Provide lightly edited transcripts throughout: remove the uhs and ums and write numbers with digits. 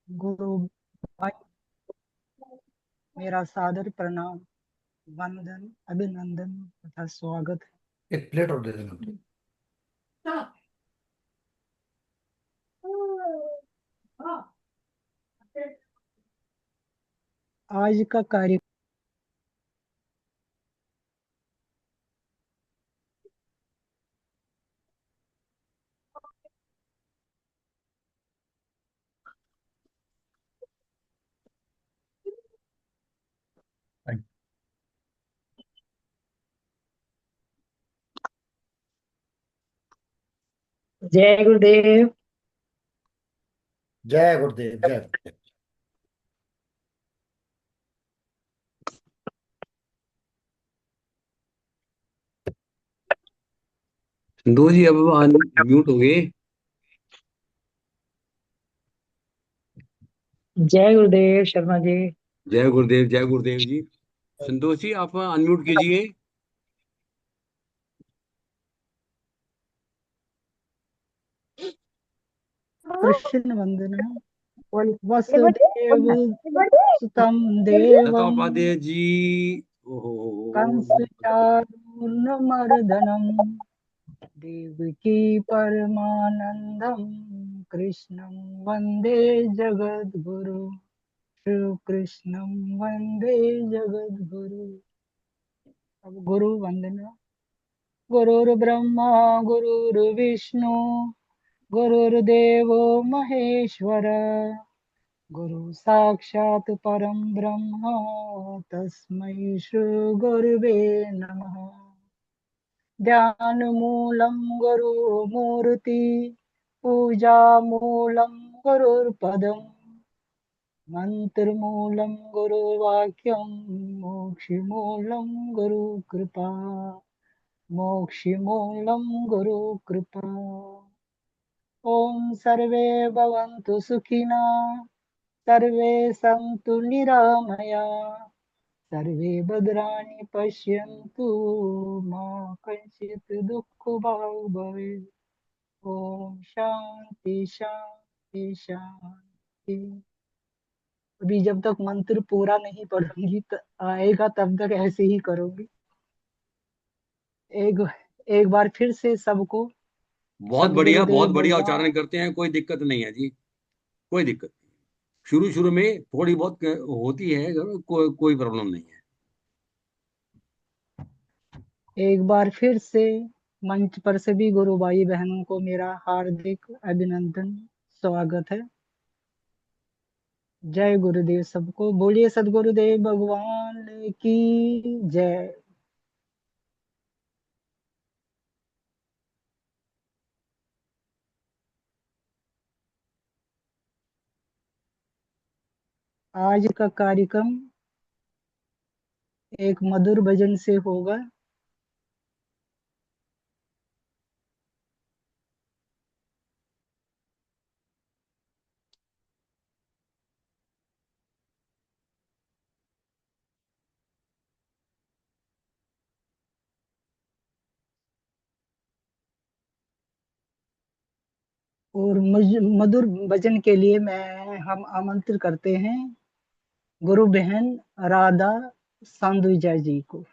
गुरु भाई, मेरा सादर प्रणाम, वंदन, अभिनंदन तथा स्वागत एक प्लेट और दे देना मुझे। है। आज का कार्य जय गुरुदेव। जय गुरुदेव जय गुरुदेव। संतोष जी अब म्यूट हो गए। जय गुरुदेव शर्मा जी। जय गुरुदेव जी। संतोष जी आप अनम्यूट कीजिए। कृष्ण वंदना बोल वसुदेव सुतम देवम दत्तोपाध्याय जी। ओहो कंस चाणूरमर्दनम देवकी परमानंदम कृष्णं वंदे जगद्गुरु श्री कृष्णं वंदे जगद्गुरु। अब गुरु वंदना। गुरुर्ब्रह्मा गुरुर्विष्णु गुरुर्देवो महेश्वर गुरु साक्षात् परं ब्रह्म तस्मै श्री गुरुवे नमः। ध्यानमूलं गुरुमूर्ति पूजामूलं गुरुर्पदम् मंत्रमूलं गुरुवाक्यं मोक्षमूलं गुरुकृपा मोक्षमूलं गुरुकृपा। ॐ सर्वे भवन्तु सुखिनः सर्वे सन्तु निरामया सर्वे भद्राणि पश्यन्तु मा कश्चित् दुःखभाग् भवेत्। ॐ शांति शांति शांति। अभी जब तक मंत्र पूरा नहीं पढ़ूंगी आएगा तब तक ऐसे ही करूंगी। एक एक बार फिर से सबको बहुत सदगुरुदेव बढ़िया भगवान। उच्चारण करते हैं, कोई दिक्कत नहीं है जी। कोई दिक्कत नहीं। शुरू शुरू में थोड़ी बहुत होती है, कोई प्रॉब्लम नहीं है। एक बार फिर से मंच पर सभी गुरु भाई बहनों को मेरा हार्दिक अभिनंदन स्वागत है। जय गुरुदेव। सबको बोलिए सदगुरुदेव भगवान की जय। आज का कार्यक्रम एक मधुर भजन से होगा। और मधुर भजन के लिए हम आमंत्रित करते हैं गुरु बहन राधा सांदुजा जी को।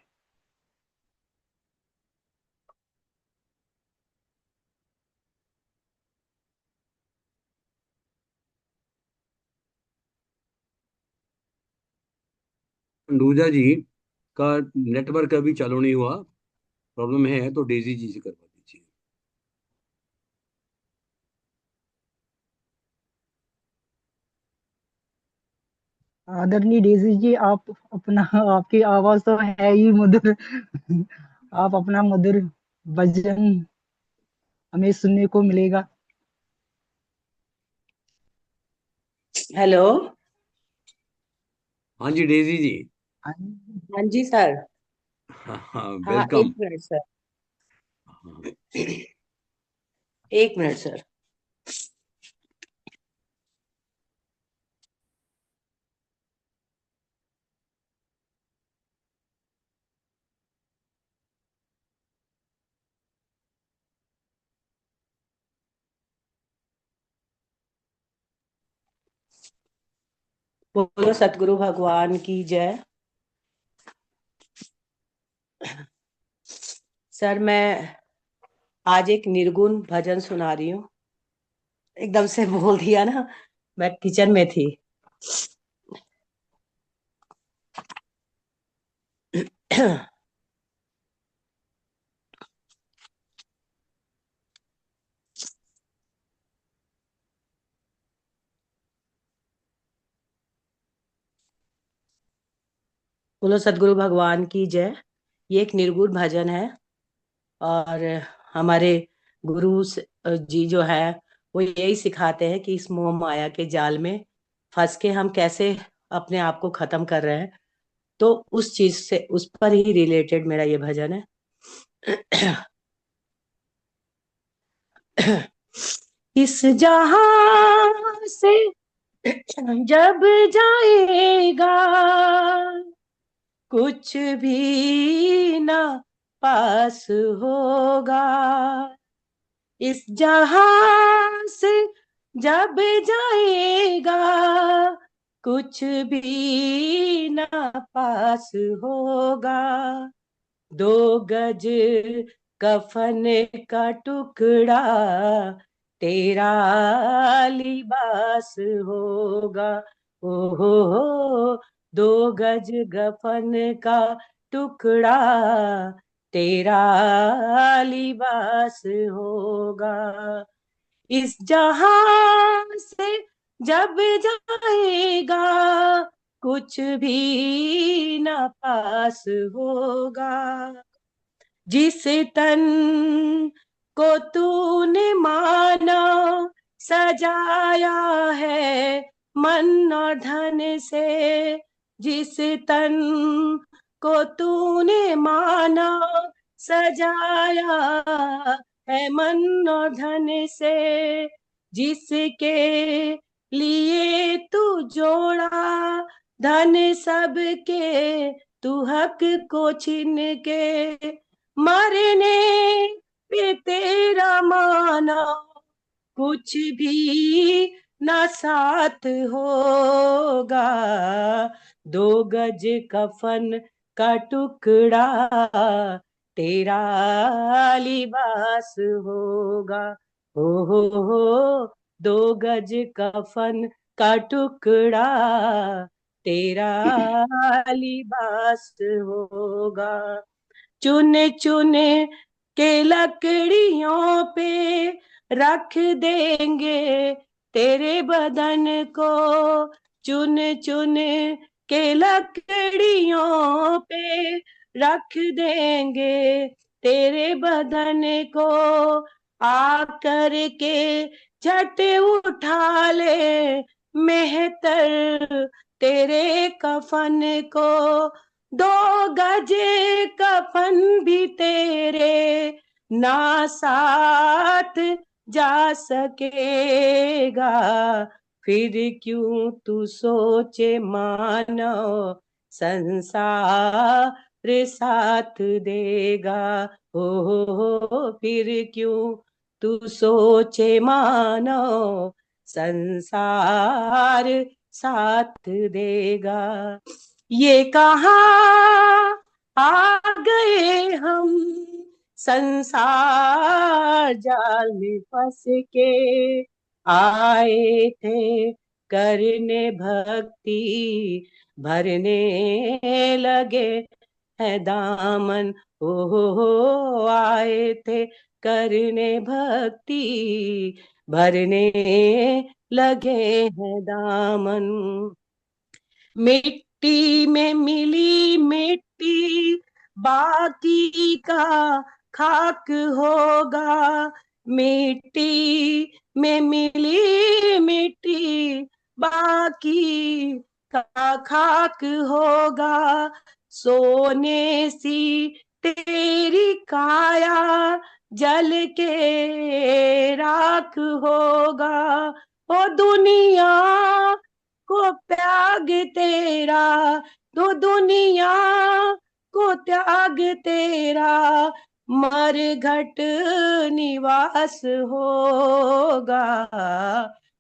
अंडूजा जी का नेटवर्क अभी चालू नहीं हुआ, प्रॉब्लम है तो डेजी जी से करवा दीजिए। आदरणीय डेजी जी, आप अपना आपकी आवाज तो है ही मधुर। आप अपना मधुर भजन हमें सुनने को मिलेगा। हेलो। हाँ जी डेजी जी। हाँ हाँ जी सर। हाँ हाँ, हाँ वेलकम। एक मिनट सर। हाँ, एक मिनट सर। बोलो सतगुरु भगवान की जय। सर, मैं आज एक निर्गुण भजन सुना रही हूँ। एकदम से बोल दिया ना, मैं किचन में थी। बोलो सतगुरु भगवान की जय। ये एक निर्गुण भजन है और हमारे जी जो है वो यही सिखाते हैं कि इस मोह माया के जाल में फंस के हम कैसे अपने आप को खत्म कर रहे हैं। तो उस चीज से, उस पर ही रिलेटेड मेरा ये भजन है। इस जहां से जब जाएगा कुछ भी ना पास होगा। इस जहां से जब जाएगा कुछ भी ना पास होगा। 2 गज कफन का टुकड़ा तेरा लिबास होगा। ओ हो, 2 गज कफन का टुकड़ा तेरा लिबास होगा। इस जहां से जब जाएगा कुछ भी ना पास होगा। जिस तन को तूने माना सजाया है मन और धन से। जिस तन को तूने माना सजाया है मन और धन से। जिसके लिए तू जोड़ा धन सबके, तू हक को छीन के मरने पे तेरा माना कुछ भी ना साथ होगा। 2 गज कफन का टुकड़ा तेरा लिबास होगा। हो 2 गज कफन का टुकड़ा तेरा लिबास होगा। चुन चुन के लकड़ियों पे रख देंगे तेरे बदन को। चुन चुन के लकड़ियों पे रख देंगे तेरे बदन को। आकर के झट उठा ले मेहतर तेरे कफन को। 2 गज कफन भी तेरे ना साथ जा सकेगा। फिर क्यों तू सोचे मानो संसार साथ देगा। हो फिर क्यों तू सोचे मानो संसार साथ देगा। ये कहाँ आ गए हम संसार जाल में फंस के। आए थे करने भक्ति भरने लगे है दामन। हो आए थे करने भक्ति भरने लगे हैं दामन। मिट्टी में मिली मिट्टी बाकी का खाक होगा। मिट्टी में मिली मिट्टी बाकी का खाक होगा। सोने सी तेरी काया जल के राख होगा। ओ दुनिया को त्याग तेरा, तो दुनिया को त्याग तेरा मरघट निवास होगा।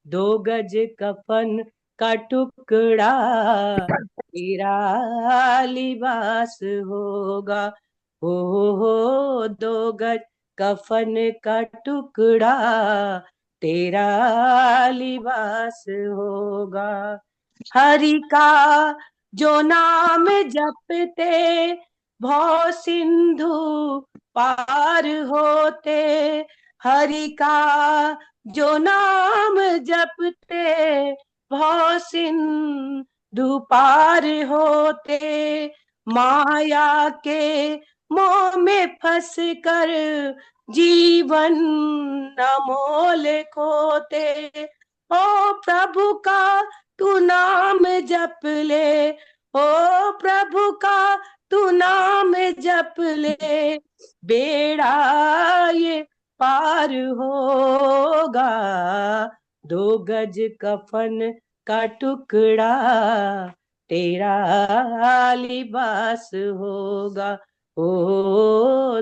2 गज कफन का टुकड़ा तेरा लिबास होगा। हो 2 गज कफन का टुकड़ा तेरा लिबास होगा। हरि का जो नाम जपते भव सिंधु पार होते। हरि का जो नाम जपते भव सिंधु पार होते। माया के मोह में फंस कर जीवन अमोल खोते। ओ प्रभु का तू नाम जप ले, ओ प्रभु का तू नाम जप ले, बेड़ा ये पार होगा। 2 गज कफन का टुकड़ा तेरा लिबास होगा। ओ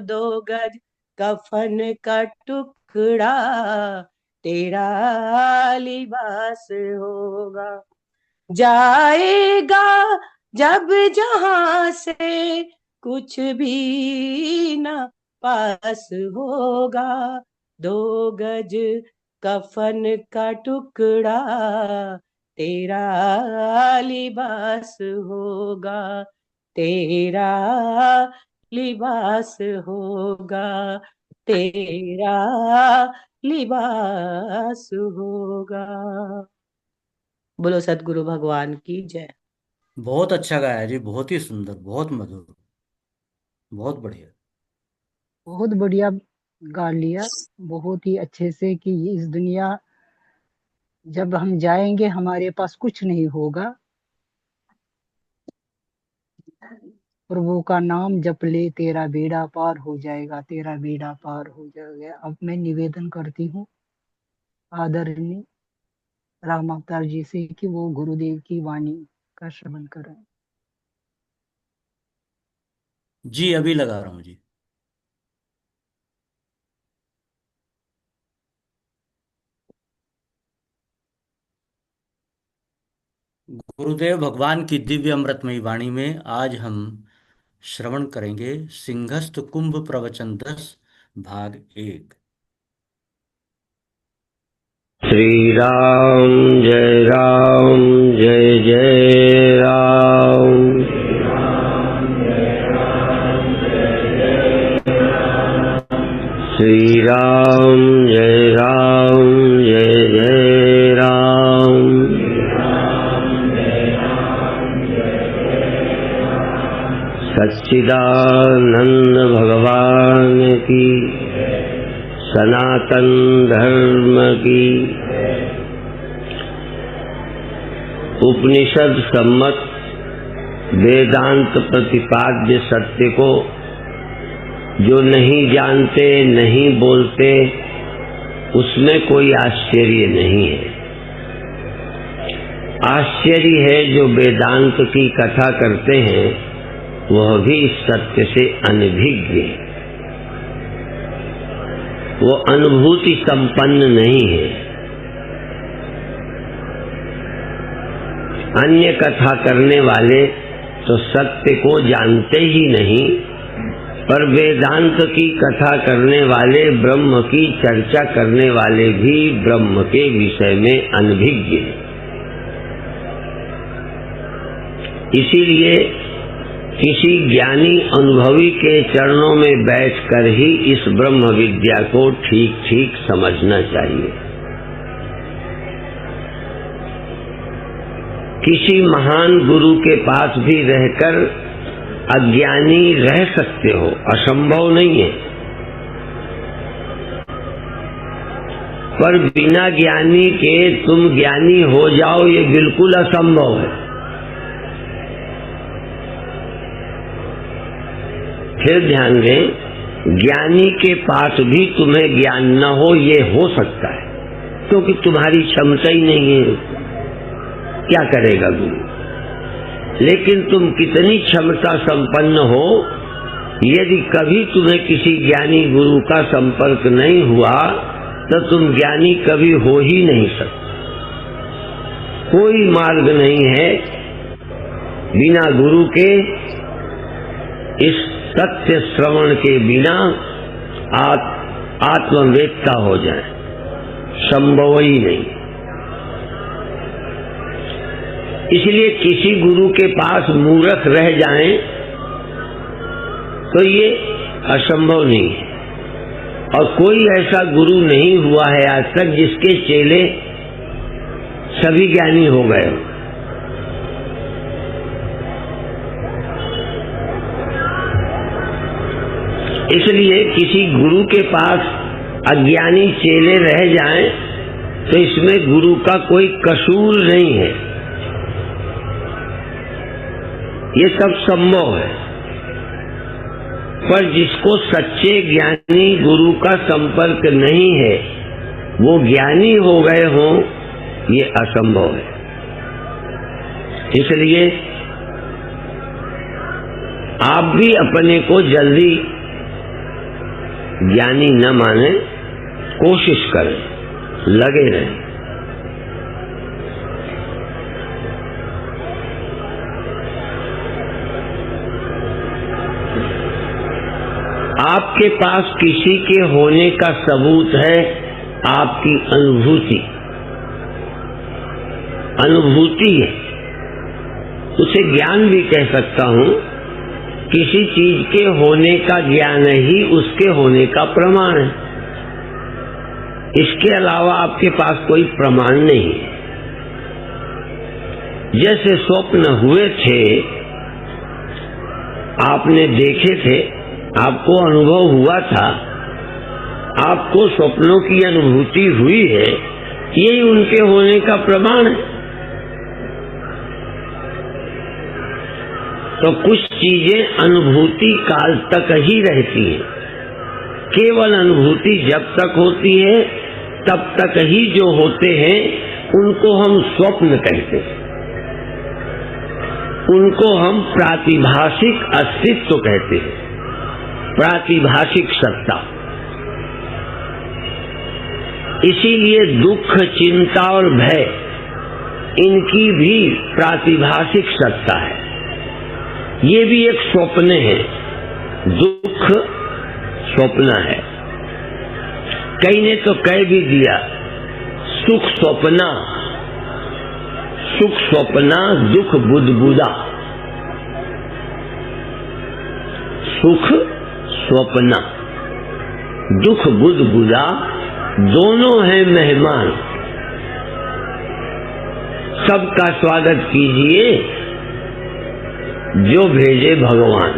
2 गज कफन का टुकड़ा तेरा लिबास होगा। जाएगा जब जहां से कुछ भी न पास होगा। 2 गज कफन का टुकड़ा तेरा लिबास होगा। तेरा लिबास होगा। तेरा लिबास होगा। बोलो सतगुरु भगवान की जय। बहुत अच्छा गाया जी, बहुत ही सुंदर, बहुत मधुर, बहुत बढ़िया। बहुत बढ़िया गा लिया, बहुत ही अच्छे से कि इस दुनिया जब हम जाएंगे हमारे पास कुछ नहीं होगा। प्रभु का नाम जप ले तेरा बेड़ा पार हो जाएगा, तेरा बेड़ा पार हो जाएगा। अब मैं निवेदन करती हूँ आदरणीय राम अवतार जी से कि वो गुरुदेव की वाणी का श्रवण करें। जी अभी लगा रहा हूँ जी। गुरुदेव भगवान की दिव्य अमृतमयी वाणी में आज हम श्रवण करेंगे सिंहस्थ कुंभ प्रवचन 10 भाग 1। श्री राम जय जय राम। श्री राम जय जय राम। सच्चिदानंद भगवान की, सनातन धर्म की, उपनिषद सम्मत वेदांत प्रतिपाद्य सत्य को जो नहीं जानते, नहीं बोलते, उसमें कोई आश्चर्य नहीं है। आश्चर्य है जो वेदांत की कथा करते हैं, वह भी इस सत्य से अनभिज्ञ है, वो अनुभूति संपन्न नहीं है। अन्य कथा करने वाले तो सत्य को जानते ही नहीं, पर वेदांत की कथा करने वाले, ब्रह्म की चर्चा करने वाले भी ब्रह्म के विषय में अनभिज्ञ हैं। इसीलिए किसी ज्ञानी अनुभवी के चरणों में बैठकर ही इस ब्रह्म विद्या को ठीक ठीक समझना चाहिए। किसी महान गुरु के पास भी रहकर अज्ञानी रह सकते हो, असंभव नहीं है, पर बिना ज्ञानी के तुम ज्ञानी हो जाओ ये बिल्कुल असंभव है। फिर ध्यान दें, ज्ञानी के पास भी तुम्हें ज्ञान न हो ये हो सकता है, क्योंकि तुम्हारी क्षमता ही नहीं है। क्या करेगा गुरु? लेकिन तुम कितनी क्षमता संपन्न हो, यदि कभी तुम्हें किसी ज्ञानी गुरु का संपर्क नहीं हुआ तो तुम ज्ञानी कभी हो ही नहीं सकते। कोई मार्ग नहीं है बिना गुरु के, इस सत्य श्रवण के बिना आत्मवेत्ता हो जाए, संभव ही नहीं। इसलिए किसी गुरु के पास मूर्ख रह जाएं तो ये असंभव नहीं है। और कोई ऐसा गुरु नहीं हुआ है आज तक जिसके चेले सभी ज्ञानी हो गए। इसलिए किसी गुरु के पास अज्ञानी चेले रह जाएं तो इसमें गुरु का कोई कसूर नहीं है, ये सब संभव है। पर जिसको सच्चे ज्ञानी गुरु का संपर्क नहीं है, वो ज्ञानी हो गए हों, ये असंभव है। इसलिए आप भी अपने को जल्दी ज्ञानी न माने, कोशिश करें, लगे रहें। आपके पास किसी के होने का सबूत है आपकी अनुभूति। अनुभूति है, उसे ज्ञान भी कह सकता हूं। किसी चीज के होने का ज्ञान ही उसके होने का प्रमाण है। इसके अलावा आपके पास कोई प्रमाण नहीं है। जैसे स्वप्न हुए थे, आपने देखे थे, आपको अनुभव हुआ था, आपको स्वप्नों की अनुभूति हुई है, यही उनके होने का प्रमाण है। तो कुछ चीजें अनुभूति काल तक ही रहती हैं। केवल अनुभूति जब तक होती है तब तक ही जो होते हैं उनको हम स्वप्न कहते हैं, उनको हम प्रातिभाषिक अस्तित्व कहते हैं, प्रातिभाषिक सत्ता। इसीलिए दुख, चिंता और भय, इनकी भी प्रातिभाषिक सत्ता है। ये भी एक स्वप्न है। दुख स्वप्न है। कई ने तो कह भी दिया सुख स्वप्ना, सुख स्वप्ना दुख बुदबुदा। सुख स्वप्ना, दुख बुदबुदा दोनों हैं मेहमान। सबका स्वागत कीजिए जो भेजे भगवान।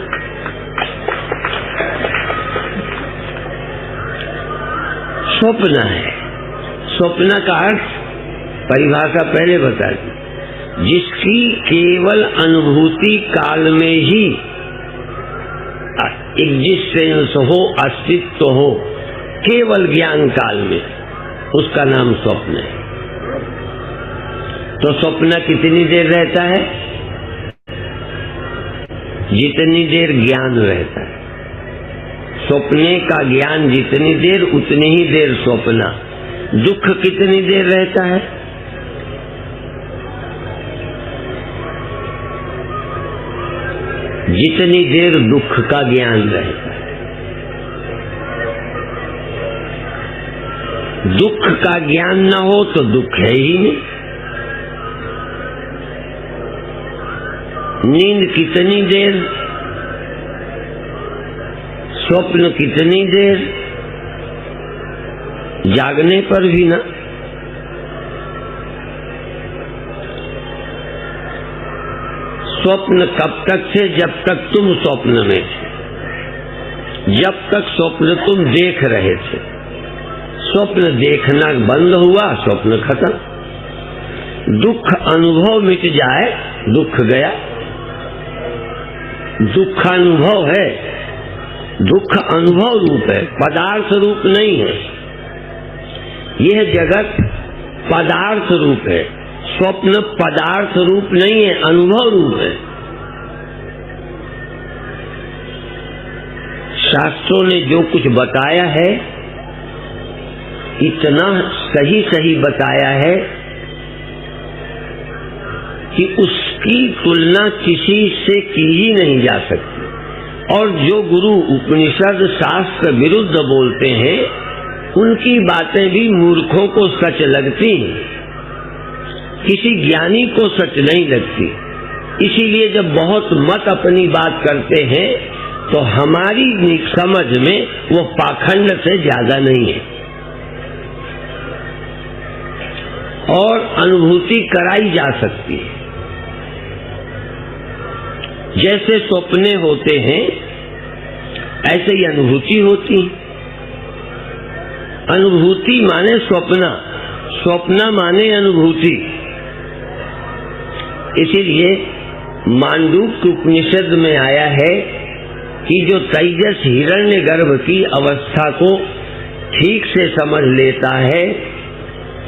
स्वप्न है। स्वप्न का अर्थ परिभाषा पहले बता दी, जिसकी केवल अनुभूति काल में ही एग्जिस्टेंस हो, अस्तित्व हो, केवल ज्ञान काल में, उसका नाम स्वप्न है। तो स्वप्न कितनी देर रहता है? जितनी देर ज्ञान रहता है। स्वप्ने का ज्ञान जितनी देर, उतनी ही देर स्वप्न। दुख कितनी देर रहता है? जितनी देर दुख का ज्ञान रहता है। दुख का ज्ञान न हो तो दुख है ही नहीं। नींद कितनी देर, स्वप्न कितनी देर, जागने पर भी ना। स्वप्न कब तक थे? जब तक तुम स्वप्न में थे, जब तक स्वप्न तुम देख रहे थे। स्वप्न देखना बंद हुआ, स्वप्न खत्म। दुख अनुभव मिट जाए, दुख गया। दुख अनुभव है, दुख अनुभव रूप है, पदार्थ रूप नहीं है। यह जगत पदार्थ रूप है, स्वप्न पदार्थ रूप नहीं है, अनुभव रूप है। शास्त्रों ने जो कुछ बताया है, इतना सही सही बताया है कि उसकी तुलना किसी से की ही नहीं जा सकती। और जो गुरु उपनिषद शास्त्र विरुद्ध बोलते हैं उनकी बातें भी मूर्खों को सच लगती हैं, किसी ज्ञानी को सच नहीं लगती। इसीलिए जब बहुत मत अपनी बात करते हैं तो हमारी समझ में वो पाखंड से ज्यादा नहीं है। और अनुभूति कराई जा सकती है। जैसे सपने होते हैं ऐसे ही अनुभूति होती है। अनुभूति माने स्वप्ना, स्वप्ना माने अनुभूति। इसीलिए मांडूक्य उपनिषद में आया है कि जो तेजस हिरण्यगर्भ की अवस्था को ठीक से समझ लेता है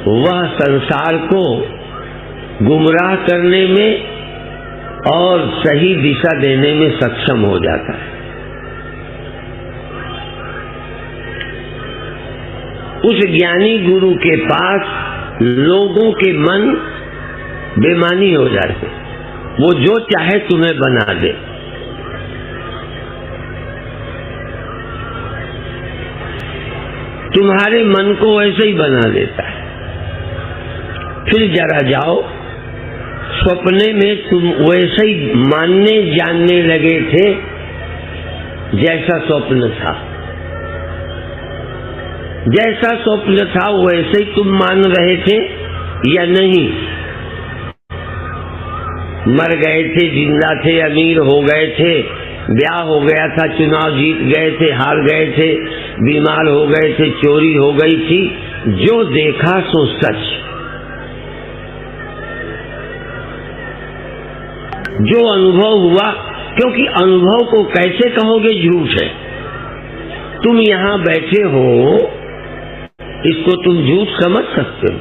वह संसार को गुमराह करने में और सही दिशा देने में सक्षम हो जाता है। उस ज्ञानी गुरु के पास लोगों के मन बेमानी हो जाते, वो जो चाहे तुम्हें बना दे। तुम्हारे मन को वैसे ही बना देता है। फिर जरा जाओ, सपने में तुम वैसे ही मानने जानने लगे थे जैसा स्वप्न था। जैसा स्वप्न था वैसे ही तुम मान रहे थे या नहीं? मर गए थे, जिंदा थे, अमीर हो गए थे, ब्याह हो गया था, चुनाव जीत गए थे, हार गए थे, बीमार हो गए थे, चोरी हो गई थी, जो देखा सो सच। जो अनुभव हुआ, क्योंकि अनुभव को कैसे कहोगे झूठ है। तुम यहां बैठे हो, इसको तुम झूठ समझ सकते हो?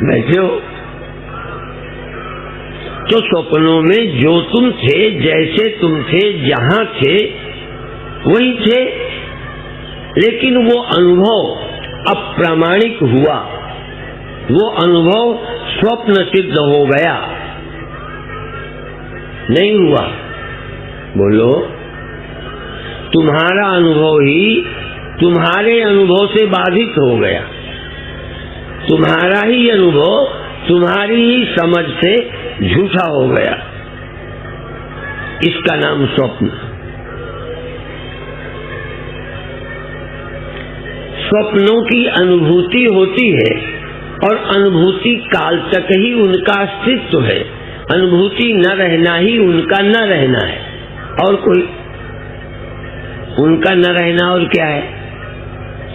बैठे हो तो स्वप्नों में जो तुम थे, जैसे तुम थे, जहां थे वही थे, लेकिन वो अनुभव अप्रामाणिक हुआ, वो अनुभव स्वप्न सिद्ध हो गया, नहीं हुआ। बोलो, तुम्हारा अनुभव ही तुम्हारे अनुभव से बाधित हो गया। तुम्हारा ही अनुभव तुम्हारी ही समझ से झूठा हो गया। इसका नाम स्वप्न। स्वप्नों की अनुभूति होती है और अनुभूति काल तक ही उनका अस्तित्व है। अनुभूति न रहना ही उनका न रहना है, और कोई उनका न रहना और क्या है?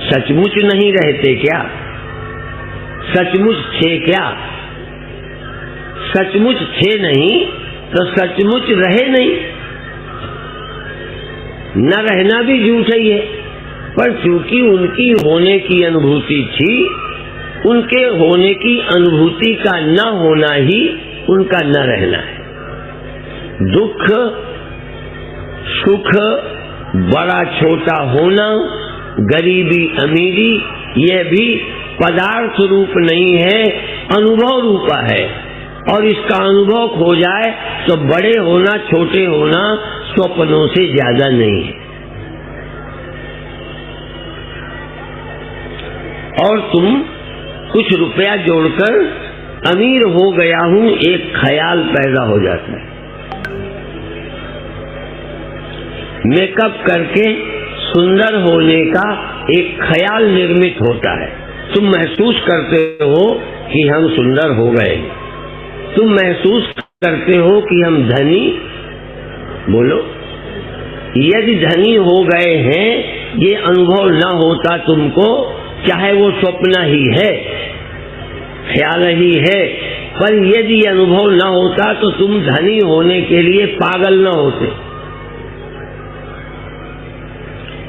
सचमुच नहीं रहते क्या? सचमुच थे क्या? सचमुच थे नहीं तो सचमुच रहे नहीं। न रहना भी झूठ ही है, पर चूंकि उनकी होने की अनुभूति थी, उनके होने की अनुभूति का न होना ही उनका न रहना है। दुख सुख, बड़ा छोटा होना, गरीबी अमीरी, यह भी पदार्थ रूप नहीं है, अनुभव रूपा है। और इसका अनुभव खो जाए तो बड़े होना छोटे होना स्वप्नों से ज्यादा नहीं है। और तुम कुछ रुपया जोड़कर अमीर हो गया हूं, एक ख्याल पैदा हो जाता है। मेकअप करके सुंदर होने का एक ख्याल निर्मित होता है। तुम महसूस करते हो कि हम सुंदर हो गए, तुम महसूस करते हो कि हम धनी। बोलो, यदि धनी हो गए हैं, ये अनुभव न होता तुमको, चाहे वो स्वप्न ही है, ख्याल ही है, पर यदि अनुभव न होता तो तुम धनी होने के लिए पागल न होते।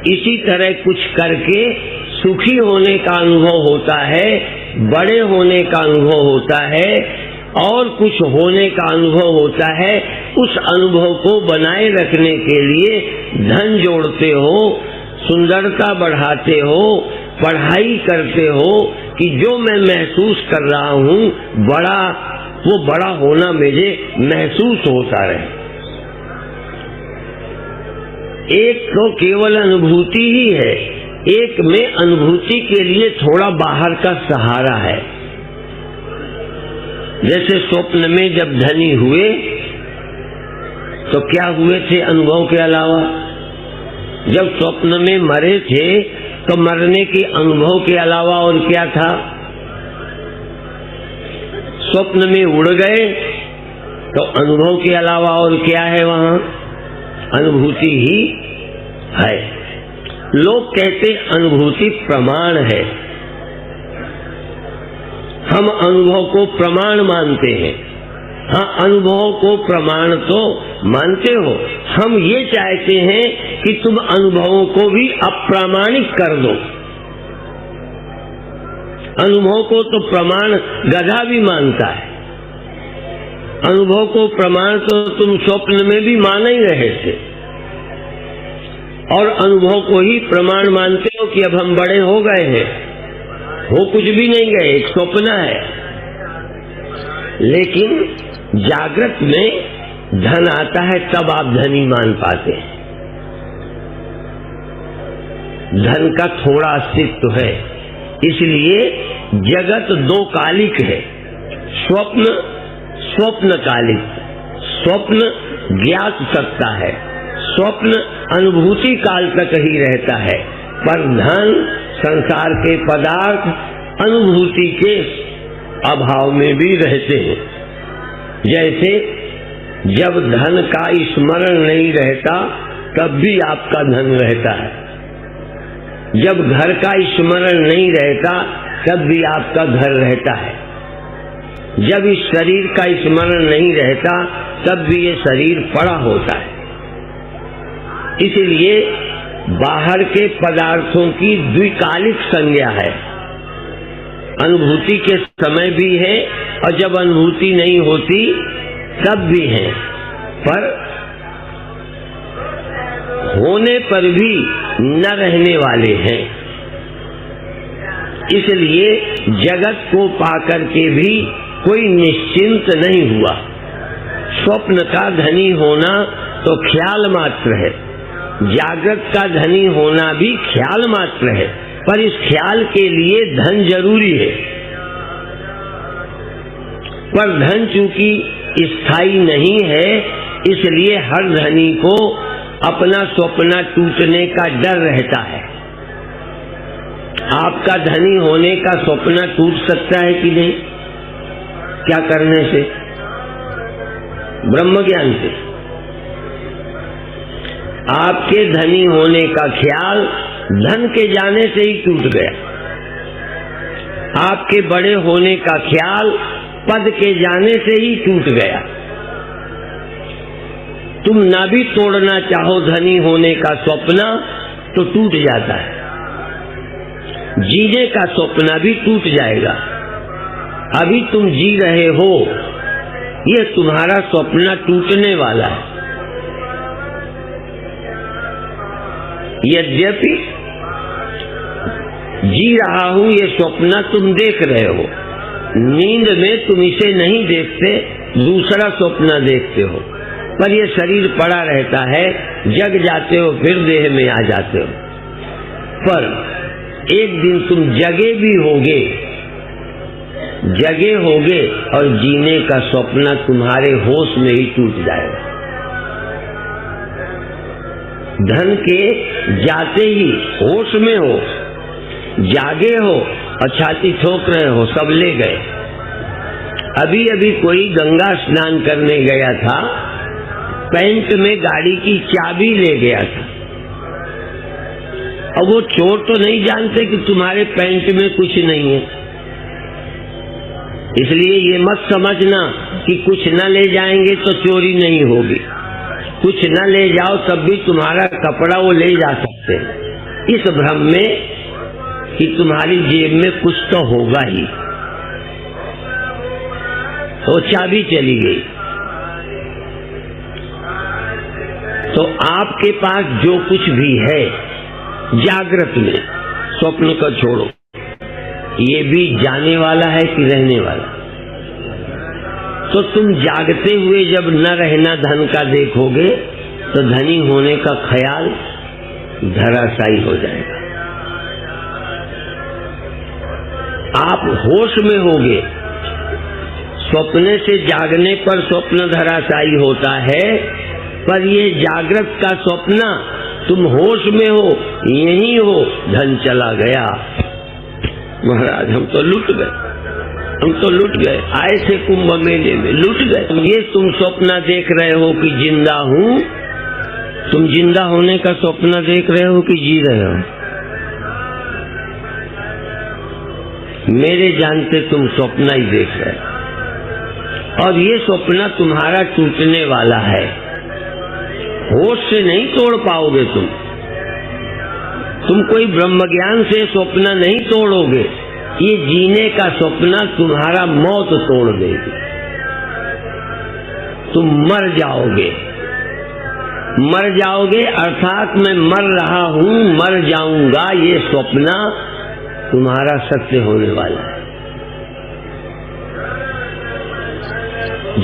इसी तरह कुछ करके सुखी होने का अनुभव होता है, बड़े होने का अनुभव होता है, और कुछ होने का अनुभव होता है। उस अनुभव को बनाए रखने के लिए धन जोड़ते हो, सुंदरता बढ़ाते हो, पढ़ाई करते हो कि जो मैं महसूस कर रहा हूँ बड़ा वो बड़ा होना मुझे महसूस होता रहे। एक तो केवल अनुभूति ही है, एक में अनुभूति के लिए थोड़ा बाहर का सहारा है। जैसे स्वप्न में जब धनी हुए तो क्या हुए थे अनुभव के अलावा? जब स्वप्न में मरे थे तो मरने के अनुभव के अलावा और क्या था? स्वप्न में उड़ गए तो अनुभव के अलावा और क्या है? वहां अनुभूति ही है। लोग कहते अनुभूति प्रमाण है, हम अनुभव को प्रमाण मानते हैं। हाँ, अनुभव को प्रमाण तो मानते हो, हम ये चाहते हैं कि तुम अनुभवों को भी अप्रामाणिक कर दो। अनुभव को तो प्रमाण गधा भी मानता है, अनुभव को प्रमाण तो तुम स्वप्न में भी मान ही रहे थे, और अनुभव को ही प्रमाण मानते हो कि अब हम बड़े हो गए हैं। हो कुछ भी नहीं गए, एक स्वप्न है। लेकिन जागृत में धन आता है तब आप धनी मान पाते हैं। धन का थोड़ा अस्तित्व है, इसलिए जगत दो कालिक है। स्वप्न स्वप्न कालिक, स्वप्न ज्ञात सकता है, स्वप्न अनुभूति काल तक ही रहता है, पर धन संसार के पदार्थ अनुभूति के अभाव में भी रहते हैं। जैसे जब धन का स्मरण नहीं रहता तब भी आपका धन रहता है, जब घर का स्मरण नहीं रहता तब भी आपका घर रहता है, जब इस शरीर का स्मरण नहीं रहता तब भी ये शरीर पड़ा होता है। इसलिए बाहर के पदार्थों की द्विकालिक संज्ञा है, अनुभूति के समय भी है और जब अनुभूति नहीं होती तब भी है, पर होने पर भी न रहने वाले हैं। इसलिए जगत को पाकर के भी कोई निश्चिंत नहीं हुआ। स्वप्न का धनी होना तो ख्याल मात्र है, जागृत का धनी होना भी ख्याल मात्र है, पर इस ख्याल के लिए धन जरूरी है। पर धन चूंकि स्थायी नहीं है, इसलिए हर धनी को अपना स्वप्न टूटने का डर रहता है। आपका धनी होने का स्वप्न टूट सकता है कि नहीं? क्या करने से? ब्रह्म ज्ञान से। आपके धनी होने का ख्याल धन के जाने से ही टूट गया। आपके बड़े होने का ख्याल पद के जाने से ही टूट गया। तुम ना भी तोड़ना चाहो धनी होने का स्वप्न तो टूट जाता है, जीने का स्वप्न भी टूट जाएगा। अभी तुम जी रहे हो, यह तुम्हारा स्वप्न टूटने वाला है। यद्यपि जी रहा हूं ये स्वप्न तुम देख रहे हो, नींद में तुम इसे नहीं देखते, दूसरा स्वप्न देखते हो, पर ये शरीर पड़ा रहता है, जग जाते हो फिर देह में आ जाते हो। पर एक दिन तुम जगे भी होगे, जगे होगे और जीने का स्वप्न तुम्हारे होश में ही टूट जाएगा। धन के जाते ही होश में हो, जागे हो और छाती ठोक रहे हो, सब ले गए। अभी अभी कोई गंगा स्नान करने गया था, पैंट में गाड़ी की चाबी ले गया था, और वो चोर तो नहीं जानते कि तुम्हारे पैंट में कुछ नहीं है। इसलिए ये मत समझना कि कुछ न ले जाएंगे तो चोरी नहीं होगी, कुछ न ले जाओ तब भी तुम्हारा कपड़ा वो ले जा सकते हैं, इस भ्रम में कि तुम्हारी जेब में कुछ तो होगा ही। वो चाबी चली गई। तो आपके पास जो कुछ भी है जागृत में, स्वप्न को छोड़ो, ये भी जाने वाला है कि रहने वाला? तो तुम जागते हुए जब न रहना धन का देखोगे तो धनी होने का ख्याल धराशायी हो जाएगा। आप होश में होगे, स्वप्न से जागने पर स्वप्न धराशायी होता है, पर ये जागृत का स्वप्न तुम होश में हो, यही हो, धन चला गया। महाराज हम तो लुट गए, आए थे कुंभ मेले में, लुट गए। ये तुम स्वप्न देख रहे हो कि जिंदा हूँ, तुम जिंदा होने का स्वप्न देख रहे हो कि जी रहे हो? मेरे जानते तुम स्वप्न ही देख रहे हो, और ये स्वप्न तुम्हारा टूटने वाला है। होश से नहीं तोड़ पाओगे तुम कोई ब्रह्म ज्ञान से स्वप्न नहीं तोड़ोगे। ये जीने का स्वप्न तुम्हारा मौत तोड़ देगी। तुम मर जाओगे अर्थात मैं मर रहा हूँ, मर जाऊंगा, ये स्वप्न तुम्हारा सत्य होने वाला है।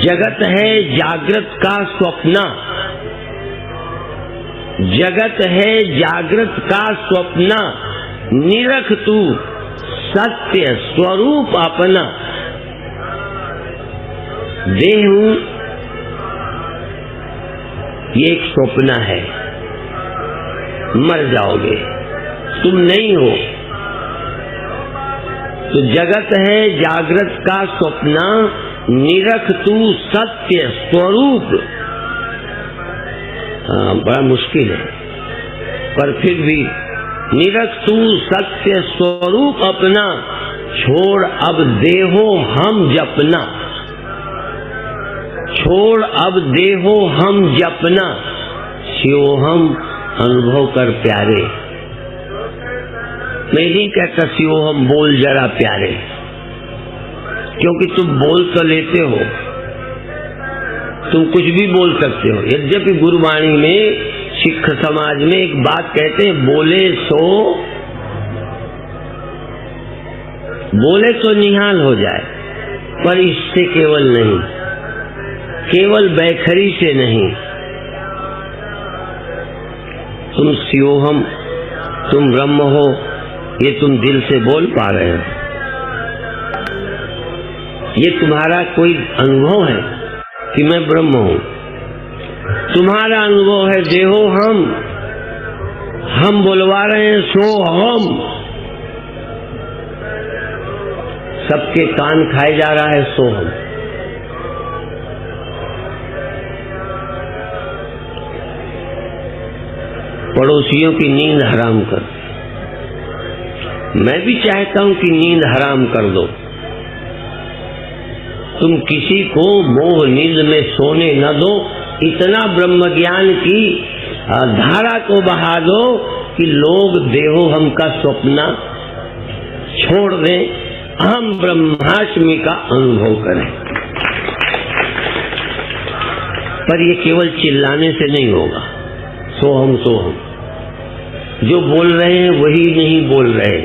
जगत है जागृत का स्वप्न, जगत है जागृत का स्वप्न, निरख तू सत्य स्वरूप अपना। देह हूं, ये एक स्वप्न है, मर जाओगे, तुम नहीं हो। तो जगत है जागृत का स्वप्न, निरख तू सत्य स्वरूप। बड़ा मुश्किल है, पर फिर भी निरख तू सत्य स्वरूप अपना, छोड़ अब देहो हम जपना, छोड़ अब देहो हम जपना, शिवोहम अनुभव कर प्यारे। मैं नहीं कहता शिवोहम बोल जरा प्यारे, क्योंकि तुम बोल तो लेते हो, तुम कुछ भी बोल सकते हो। यद्यपि गुरुवाणी में सिख समाज में एक बात कहते हैं, बोले तो निहाल हो जाए, पर इससे केवल नहीं, केवल बैखरी से नहीं। तुम शिवोहम, तुम ब्रह्म हो, ये तुम दिल से बोल पा रहे हो। ये तुम्हारा कोई अनुभव है कि मैं ब्रह्म हूं? तुम्हारा अनुभव है देहो हम बुलवा रहे हैं सो हम। सबके कान खाए जा रहा है सो हम। पड़ोसियों की नींद हराम कर। मैं भी चाहता हूं कि नींद हराम कर दो। तुम किसी को मोह नींद में सोने न दो। इतना ब्रह्म ज्ञान की धारा को बहा दो कि लोग देहो हम का स्वप्न छोड़ दें, हम ब्रह्माष्टमी का अनुभव करें। पर ये केवल चिल्लाने से नहीं होगा। सोहम सोहम जो बोल रहे हैं वही नहीं बोल रहे,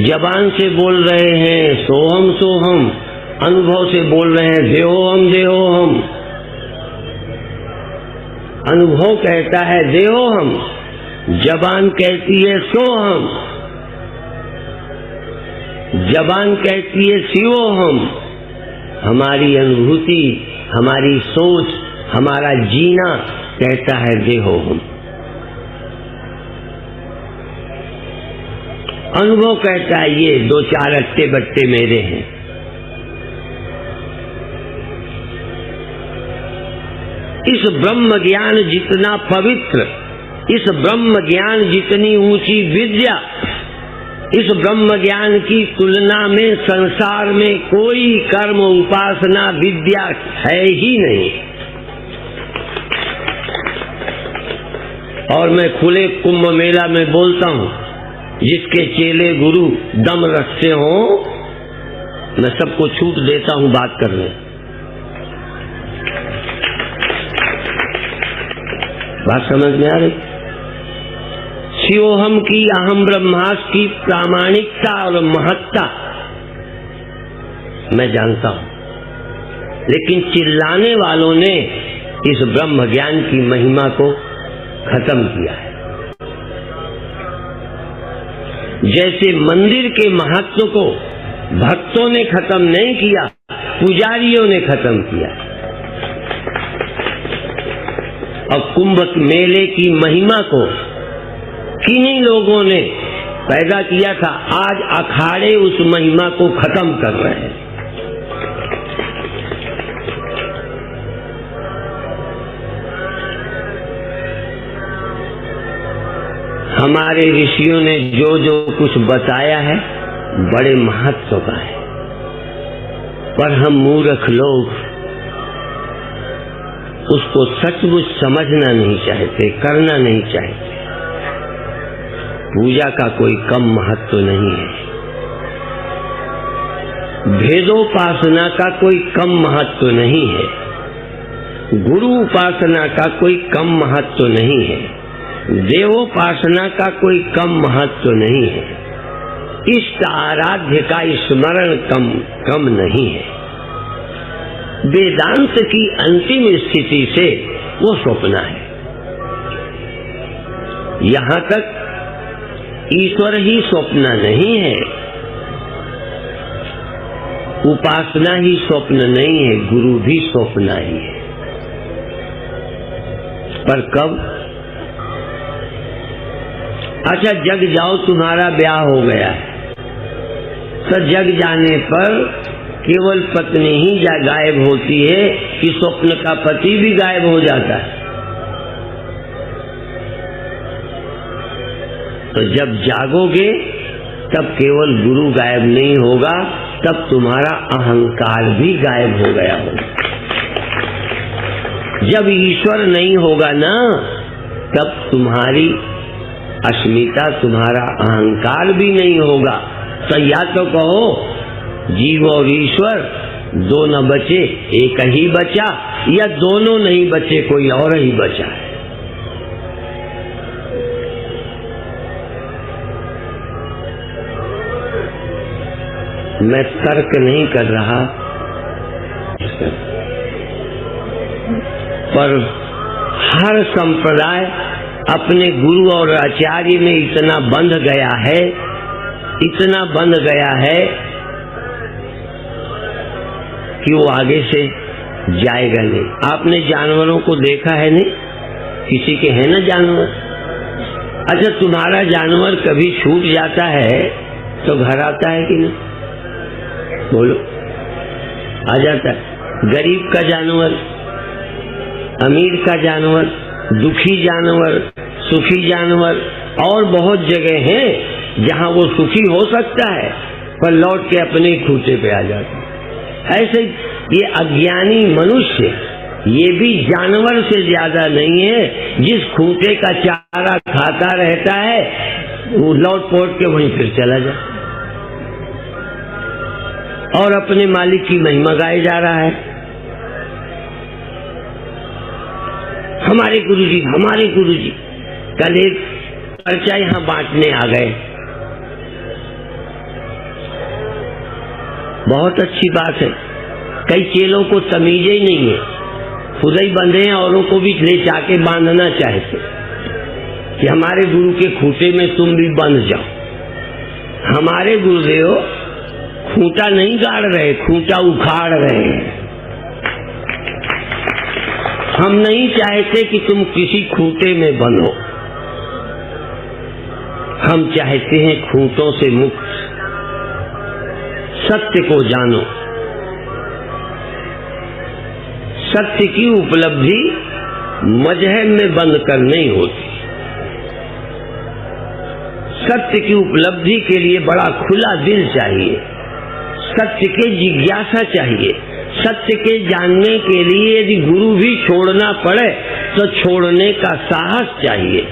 जबान से बोल रहे हैं सोहम सोहम, अनुभव से बोल रहे हैं देहोहम देहोहम। अनुभव कहता है देहोहम, जबान कहती है सोहम, जबान कहती है शिवोहम। हमारी अनुभूति, हमारी सोच, हमारा जीना कहता है देहोहम। अनुभव कहता है ये दो चार अट्टे बट्टे मेरे हैं। इस ब्रह्म ज्ञान जितना पवित्र, इस ब्रह्म ज्ञान जितनी ऊंची विद्या, इस ब्रह्म ज्ञान की तुलना में संसार में कोई कर्म उपासना विद्या है ही नहीं। और मैं खुले कुंभ मेला में बोलता हूँ, जिसके चेले गुरु दम रखते हो, मैं सबको छूट देता हूँ बात करने। बात समझ में आ रही? शिवोहम की, अहम ब्रह्मास्मि की प्रामाणिकता और महत्ता मैं जानता हूं। लेकिन चिल्लाने वालों ने इस ब्रह्म ज्ञान की महिमा को खत्म किया है। जैसे मंदिर के महत्व को भक्तों ने खत्म नहीं किया, पुजारियों ने खत्म किया। और कुंभ मेले की महिमा को किन्हीं लोगों ने पैदा किया था, आज अखाड़े उस महिमा को खत्म कर रहे हैं। हमारे ऋषियों ने जो जो कुछ बताया है बड़े महत्व का है, पर हम मूर्ख लोग उसको सचमुच समझना नहीं चाहते, करना नहीं चाहते। पूजा का कोई कम महत्व नहीं है, भेदोपासना का कोई कम महत्व नहीं है, गुरु उपासना का कोई कम महत्व नहीं है, देवोपासना का कोई कम महत्व नहीं है, इष्ट आराध्य का स्मरण कम नहीं है। वेदांत की अंतिम स्थिति से वो स्वप्न है। यहाँ तक ईश्वर ही स्वप्न नहीं है, उपासना ही स्वप्न नहीं है, गुरु भी स्वप्न ही है। पर कब? अच्छा, जग जाओ, तुम्हारा ब्याह हो गया है, तो जग जाने पर केवल पत्नी ही गायब होती है कि स्वप्न का पति भी गायब हो जाता है? तो जब जागोगे तब केवल गुरु गायब नहीं होगा, तब तुम्हारा अहंकार भी गायब हो गया होगा। जब ईश्वर नहीं होगा ना, तब तुम्हारी अस्मिता, तुम्हारा अहंकार भी नहीं होगा। तो या तो कहो जीव और ईश्वर दो न बचे, एक ही बचा, या दोनों नहीं बचे, कोई और ही बचा है। मैं तर्क नहीं कर रहा, पर हर संप्रदाय अपने गुरु और आचार्य में इतना बंध गया है, इतना बंध गया है कि वो आगे से जाएगा नहीं। आपने जानवरों को देखा है नहीं? किसी के है ना जानवर? अच्छा, तुम्हारा जानवर कभी छूट जाता है तो घर आता है कि नहीं? बोलो, आ जाता है। गरीब का जानवर, अमीर का जानवर, दुखी जानवर, सुखी जानवर, और बहुत जगह हैं जहां वो सुखी हो सकता है पर लौट के अपने खूंटे पे आ जाता है। ऐसे ये अज्ञानी मनुष्य ये भी जानवर से ज्यादा नहीं है। जिस खूंटे का चारा खाता रहता है वो लौट पोट के वहीं फिर चला जाए और अपने मालिक की महिमा गाए जा रहा है। हमारे गुरुजी कल एक पर्चा यहाँ बांटने आ गए। बहुत अच्छी बात है। कई चेलों को तमीज ही नहीं है, खुद ही बंधे हैं, औरों को भी ले जाके बांधना चाहते कि हमारे गुरु के खूंटे में तुम भी बंध जाओ। हमारे गुरुदेव खूंटा नहीं गाड़ रहे, खूंटा उखाड़ रहे हैं। हम नहीं चाहते कि तुम किसी खूंटे में बंधो, हम चाहते हैं खूंटों से मुक्त सत्य को जानो। सत्य की उपलब्धि मजहब में बंद कर नहीं होती। सत्य की उपलब्धि के लिए बड़ा खुला दिल चाहिए, सत्य के जिज्ञासा चाहिए। सत्य के जानने के लिए यदि गुरु भी छोड़ना पड़े तो छोड़ने का साहस चाहिए।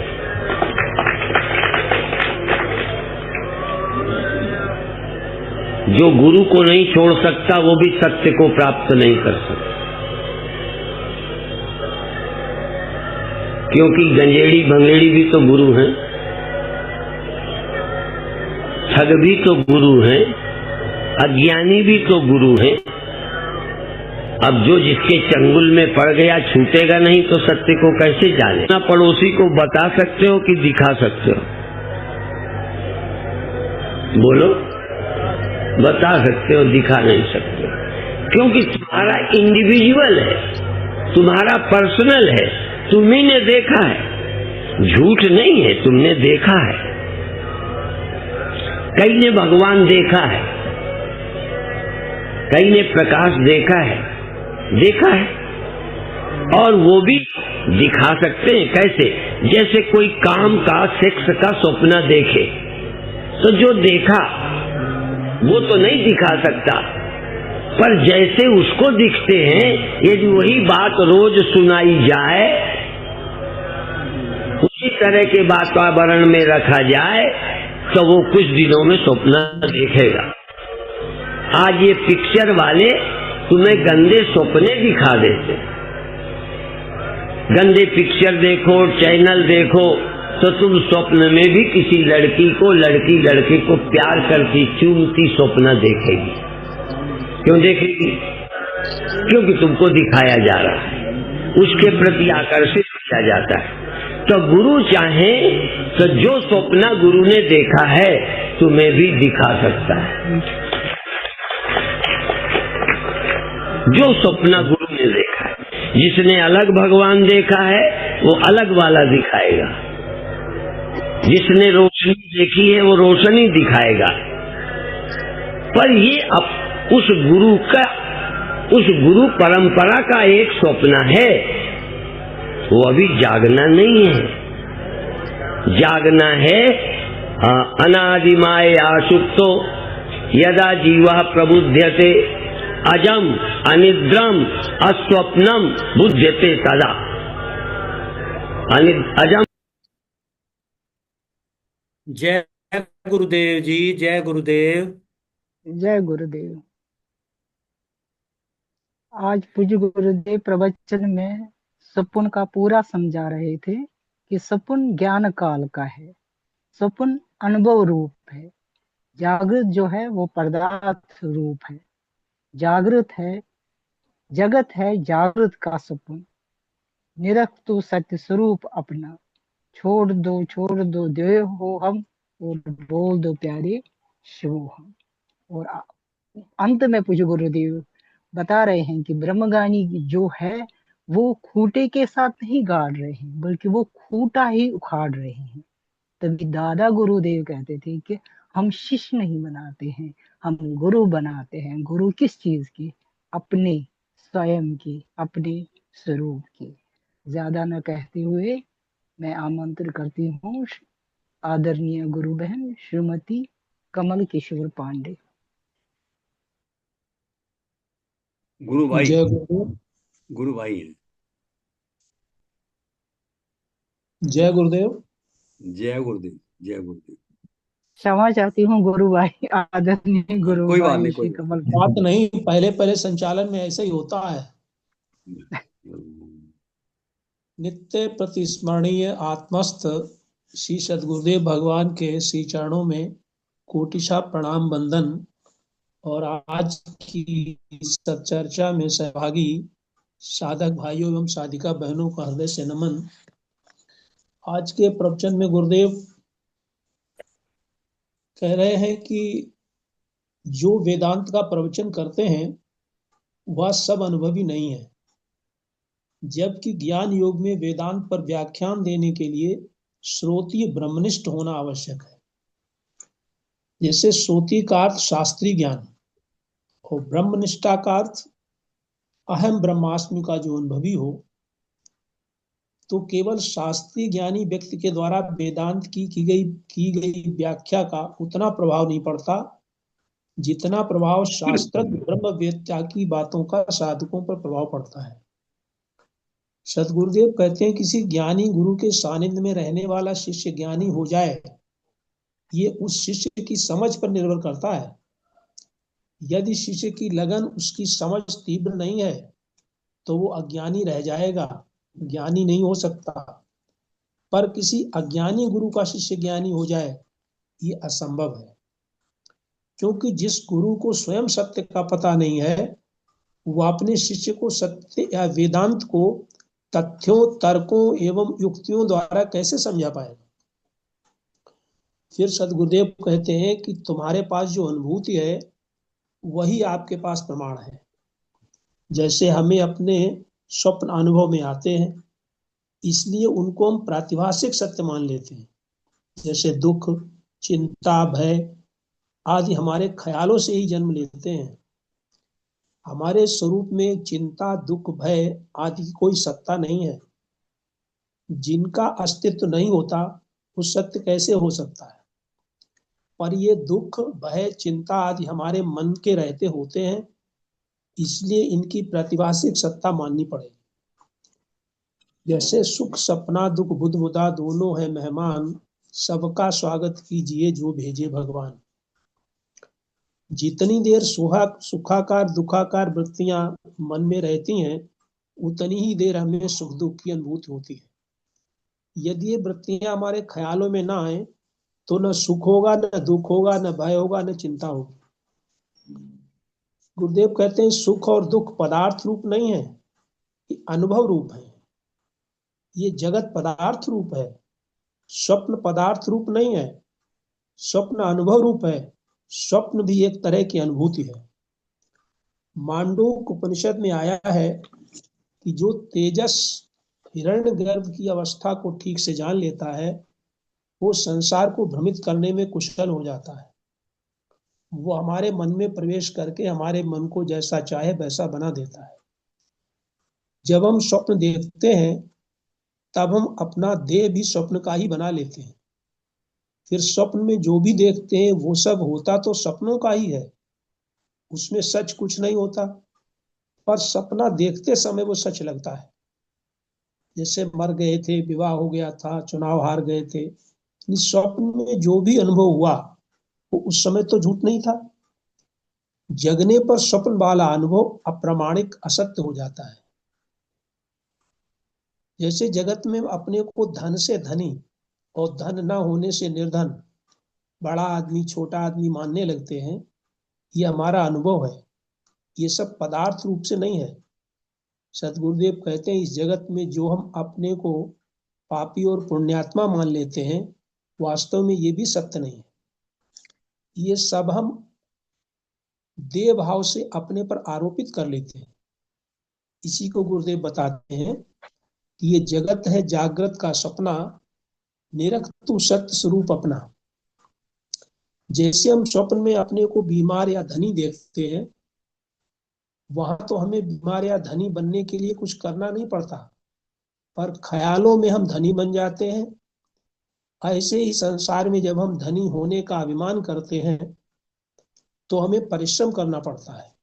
जो गुरु को नहीं छोड़ सकता वो भी सत्य को प्राप्त नहीं कर सकता, क्योंकि गंजेड़ी भंगेड़ी भी तो गुरु हैं, ठग भी तो गुरु हैं, अज्ञानी भी तो गुरु हैं। अब जो जिसके चंगुल में पड़ गया छूटेगा नहीं तो सत्य को कैसे जाने? ना पड़ोसी को बता सकते हो कि दिखा सकते हो? बोलो, बता सकते हो, दिखा नहीं सकते, क्योंकि तुम्हारा इंडिविजुअल है, तुम्हारा पर्सनल है, तुम्ही ने देखा है, झूठ नहीं है, तुमने देखा है। कई ने भगवान देखा है, कई ने प्रकाश देखा है, और वो भी दिखा सकते हैं। कैसे? जैसे कोई काम का, सेक्स का स्वप्न देखे तो जो देखा वो तो नहीं दिखा सकता, पर जैसे उसको दिखते हैं, यदि वही बात रोज सुनाई जाए, उसी तरह के वातावरण में रखा जाए, तो वो कुछ दिनों में स्वप्न देखेगा। आज ये पिक्चर वाले तुम्हें गंदे सपने दिखा देते, गंदे पिक्चर देखो, चैनल देखो, तो तुम स्वप्न में भी किसी लड़की को, लड़की लड़के को प्यार करती, चूमती स्वप्न देखेगी। क्यों देखेगी? क्योंकि तुमको दिखाया जा रहा है, उसके प्रति आकर्षित किया जाता है। तो गुरु चाहे तो जो स्वप्न गुरु ने देखा है तुम्हें भी दिखा सकता है। जो स्वप्न गुरु ने देखा है, जिसने अलग भगवान देखा है वो अलग वाला दिखाएगा, जिसने रोशनी देखी है वो रोशनी दिखाएगा। पर ये अब उस गुरु परंपरा का एक स्वप्न है, वो अभी जागना नहीं है। जागना है अनादिमाय आसुप्तो यदा जीवा प्रबुध्यते अजम अनिद्रम अस्वप्नम बुध्यते तदा। अजम। जय गुरुदेव जी, जय गुरुदेव। जय गुरुदेव। आज पूज्य गुरुदेव प्रवचन में सपन का पूरा समझा रहे थे कि सपन ज्ञान काल का है, सपन अनुभव रूप है, जागृत जो है वो पदार्थ रूप है, जागृत है जगत है, जागृत का सपन निरख तो सत्य स्वरूप अपना, छोड़ दो देव हो हम, और बोल दो प्यारे शिव हम। और अंत में पूज्य गुरुदेव बता रहे हैं कि ब्रह्मगानी जो है वो खूंटे के साथ नहीं गाड़ रहे हैं, बल्कि वो खूंटा ही उखाड़ रहे हैं। तभी दादा गुरुदेव कहते थे कि हम शिष्य नहीं बनाते हैं, हम गुरु बनाते हैं। गुरु किस चीज की? अपने स्वयं की, अपने स्वरूप की। ज्यादा न कहते हुए मैं आमंत्रित करती हूँ आदरणीय गुरु बहन श्रीमती कमल किशोर पांडे। गुरु भाई, जय गुरुदेव। गुरु भाई हैं। जय गुरुदेव। जय गुरुदेव, जय गुरुदेव। क्षमा चाहती हूँ गुरु भाई, आदरणीय गुरु कोई बात भाई नहीं, श्री कोई कमल। बात नहीं, पहले संचालन में ऐसा ही होता है। नित्य प्रतिस्मरणीय आत्मस्थ श्री सद्गुरुदेव भगवान के श्री चरणों में कोटिशा प्रणाम बंदन। और आज की सत्चर्चा में सहभागी साधक भाइयों एवं साधिका बहनों का हृदय से नमन। आज के प्रवचन में गुरुदेव कह रहे हैं कि जो वेदांत का प्रवचन करते हैं वह सब अनुभवी नहीं है, जबकि ज्ञान योग में वेदांत पर व्याख्यान देने के लिए श्रोतीय ब्रह्मनिष्ठ होना आवश्यक है। जैसे श्रोती का अर्थ शास्त्रीय ज्ञान और ब्रह्मनिष्ठा का अर्थ अहम ब्रह्मास्मि का जो अनुभवी हो। तो केवल शास्त्रीय ज्ञानी व्यक्ति के द्वारा वेदांत की गई व्याख्या का उतना प्रभाव नहीं पड़ता जितना प्रभाव शास्त्र ब्रह्मवेत्ता की बातों का साधकों पर प्रभाव पड़ता है। सदगुरुदेव कहते हैं किसी ज्ञानी गुरु के सानिध्य में रहने वाला शिष्य ज्ञानी हो जाए, ये उस शिष्य की समझ पर निर्भर करता है। यदि शिष्य की लगन, उसकी समझ तीव्र नहीं है तो वो अज्ञानी रह जाएगा, ज्ञानी नहीं हो सकता। पर किसी अज्ञानी गुरु का शिष्य ज्ञानी हो जाए ये असंभव है, क्योंकि जिस गुरु को स्वयं सत्य का पता नहीं है वह अपने शिष्य को सत्य या वेदांत को तथ्यों, तर्कों एवं युक्तियों द्वारा कैसे समझा पाएगा। फिर सदगुरुदेव कहते हैं कि तुम्हारे पास जो अनुभूति है वही आपके पास प्रमाण है। जैसे हमें अपने स्वप्न अनुभव में आते हैं, इसलिए उनको हम प्रातिभाषिक सत्य मान लेते हैं। जैसे दुख, चिंता, भय आदि हमारे ख्यालों से ही जन्म लेते हैं। हमारे स्वरूप में चिंता, दुख, भय आदि की कोई सत्ता नहीं है। जिनका अस्तित्व नहीं होता वो सत्य कैसे हो सकता है। पर ये दुख, भय, चिंता आदि हमारे मन के रहते होते हैं, इसलिए इनकी प्रातिभाषिक सत्ता माननी पड़ेगी। जैसे सुख सपना, दुख बुद्बुदा दोनों है मेहमान, सबका स्वागत कीजिए जो भेजे भगवान। जितनी देर सुखाकार दुखाकार वृत्तियां मन में रहती हैं, उतनी ही देर हमें सुख दुख की अनुभूति होती है। यदि ये वृत्तियां हमारे ख्यालों में ना आए तो न सुख होगा, न दुख होगा, न भय होगा, न चिंता होगी। गुरुदेव कहते हैं सुख और दुख पदार्थ रूप नहीं है, ये अनुभव रूप है। ये जगत पदार्थ रूप है, स्वप्न पदार्थ रूप नहीं है। स्वप्न अनुभव रूप है, स्वप्न भी एक तरह की अनुभूति है। मांडूक्य उपनिषद में आया है कि जो तेजस हिरण्यगर्भ की अवस्था को ठीक से जान लेता है, वो संसार को भ्रमित करने में कुशल हो जाता है। वो हमारे मन में प्रवेश करके हमारे मन को जैसा चाहे वैसा बना देता है। जब हम स्वप्न देखते हैं तब हम अपना देह भी स्वप्न का ही बना लेते हैं। फिर स्वप्न में जो भी देखते हैं वो सब होता तो सपनों का ही है, उसमें सच कुछ नहीं होता। पर सपना देखते समय वो सच लगता है। जैसे मर गए थे, विवाह हो गया था, चुनाव हार गए थे, स्वप्न में जो भी अनुभव हुआ वो उस समय तो झूठ नहीं था। जगने पर स्वप्न वाला अनुभव अप्रामाणिक, असत्य हो जाता है। जैसे जगत में अपने को धन से धनी और धन न होने से निर्धन, बड़ा आदमी छोटा आदमी मानने लगते हैं, ये हमारा अनुभव है, ये सब पदार्थ रूप से नहीं है। सतगुरुदेव कहते हैं इस जगत में जो हम अपने को पापी और पुण्यात्मा मान लेते हैं, वास्तव में ये भी सत्य नहीं है। ये सब हम देह भाव से अपने पर आरोपित कर लेते हैं। इसी को गुरुदेव बताते हैं कि ये जगत है जागृत का सपना, निरख तू सत्य स्वरूप अपना। जैसे हम स्वप्न में अपने को बीमार या धनी देखते हैं, वहां तो हमें बीमार या धनी बनने के लिए कुछ करना नहीं पड़ता, पर ख्यालों में हम धनी बन जाते हैं। ऐसे ही संसार में जब हम धनी होने का अभिमान करते हैं तो हमें परिश्रम करना पड़ता है।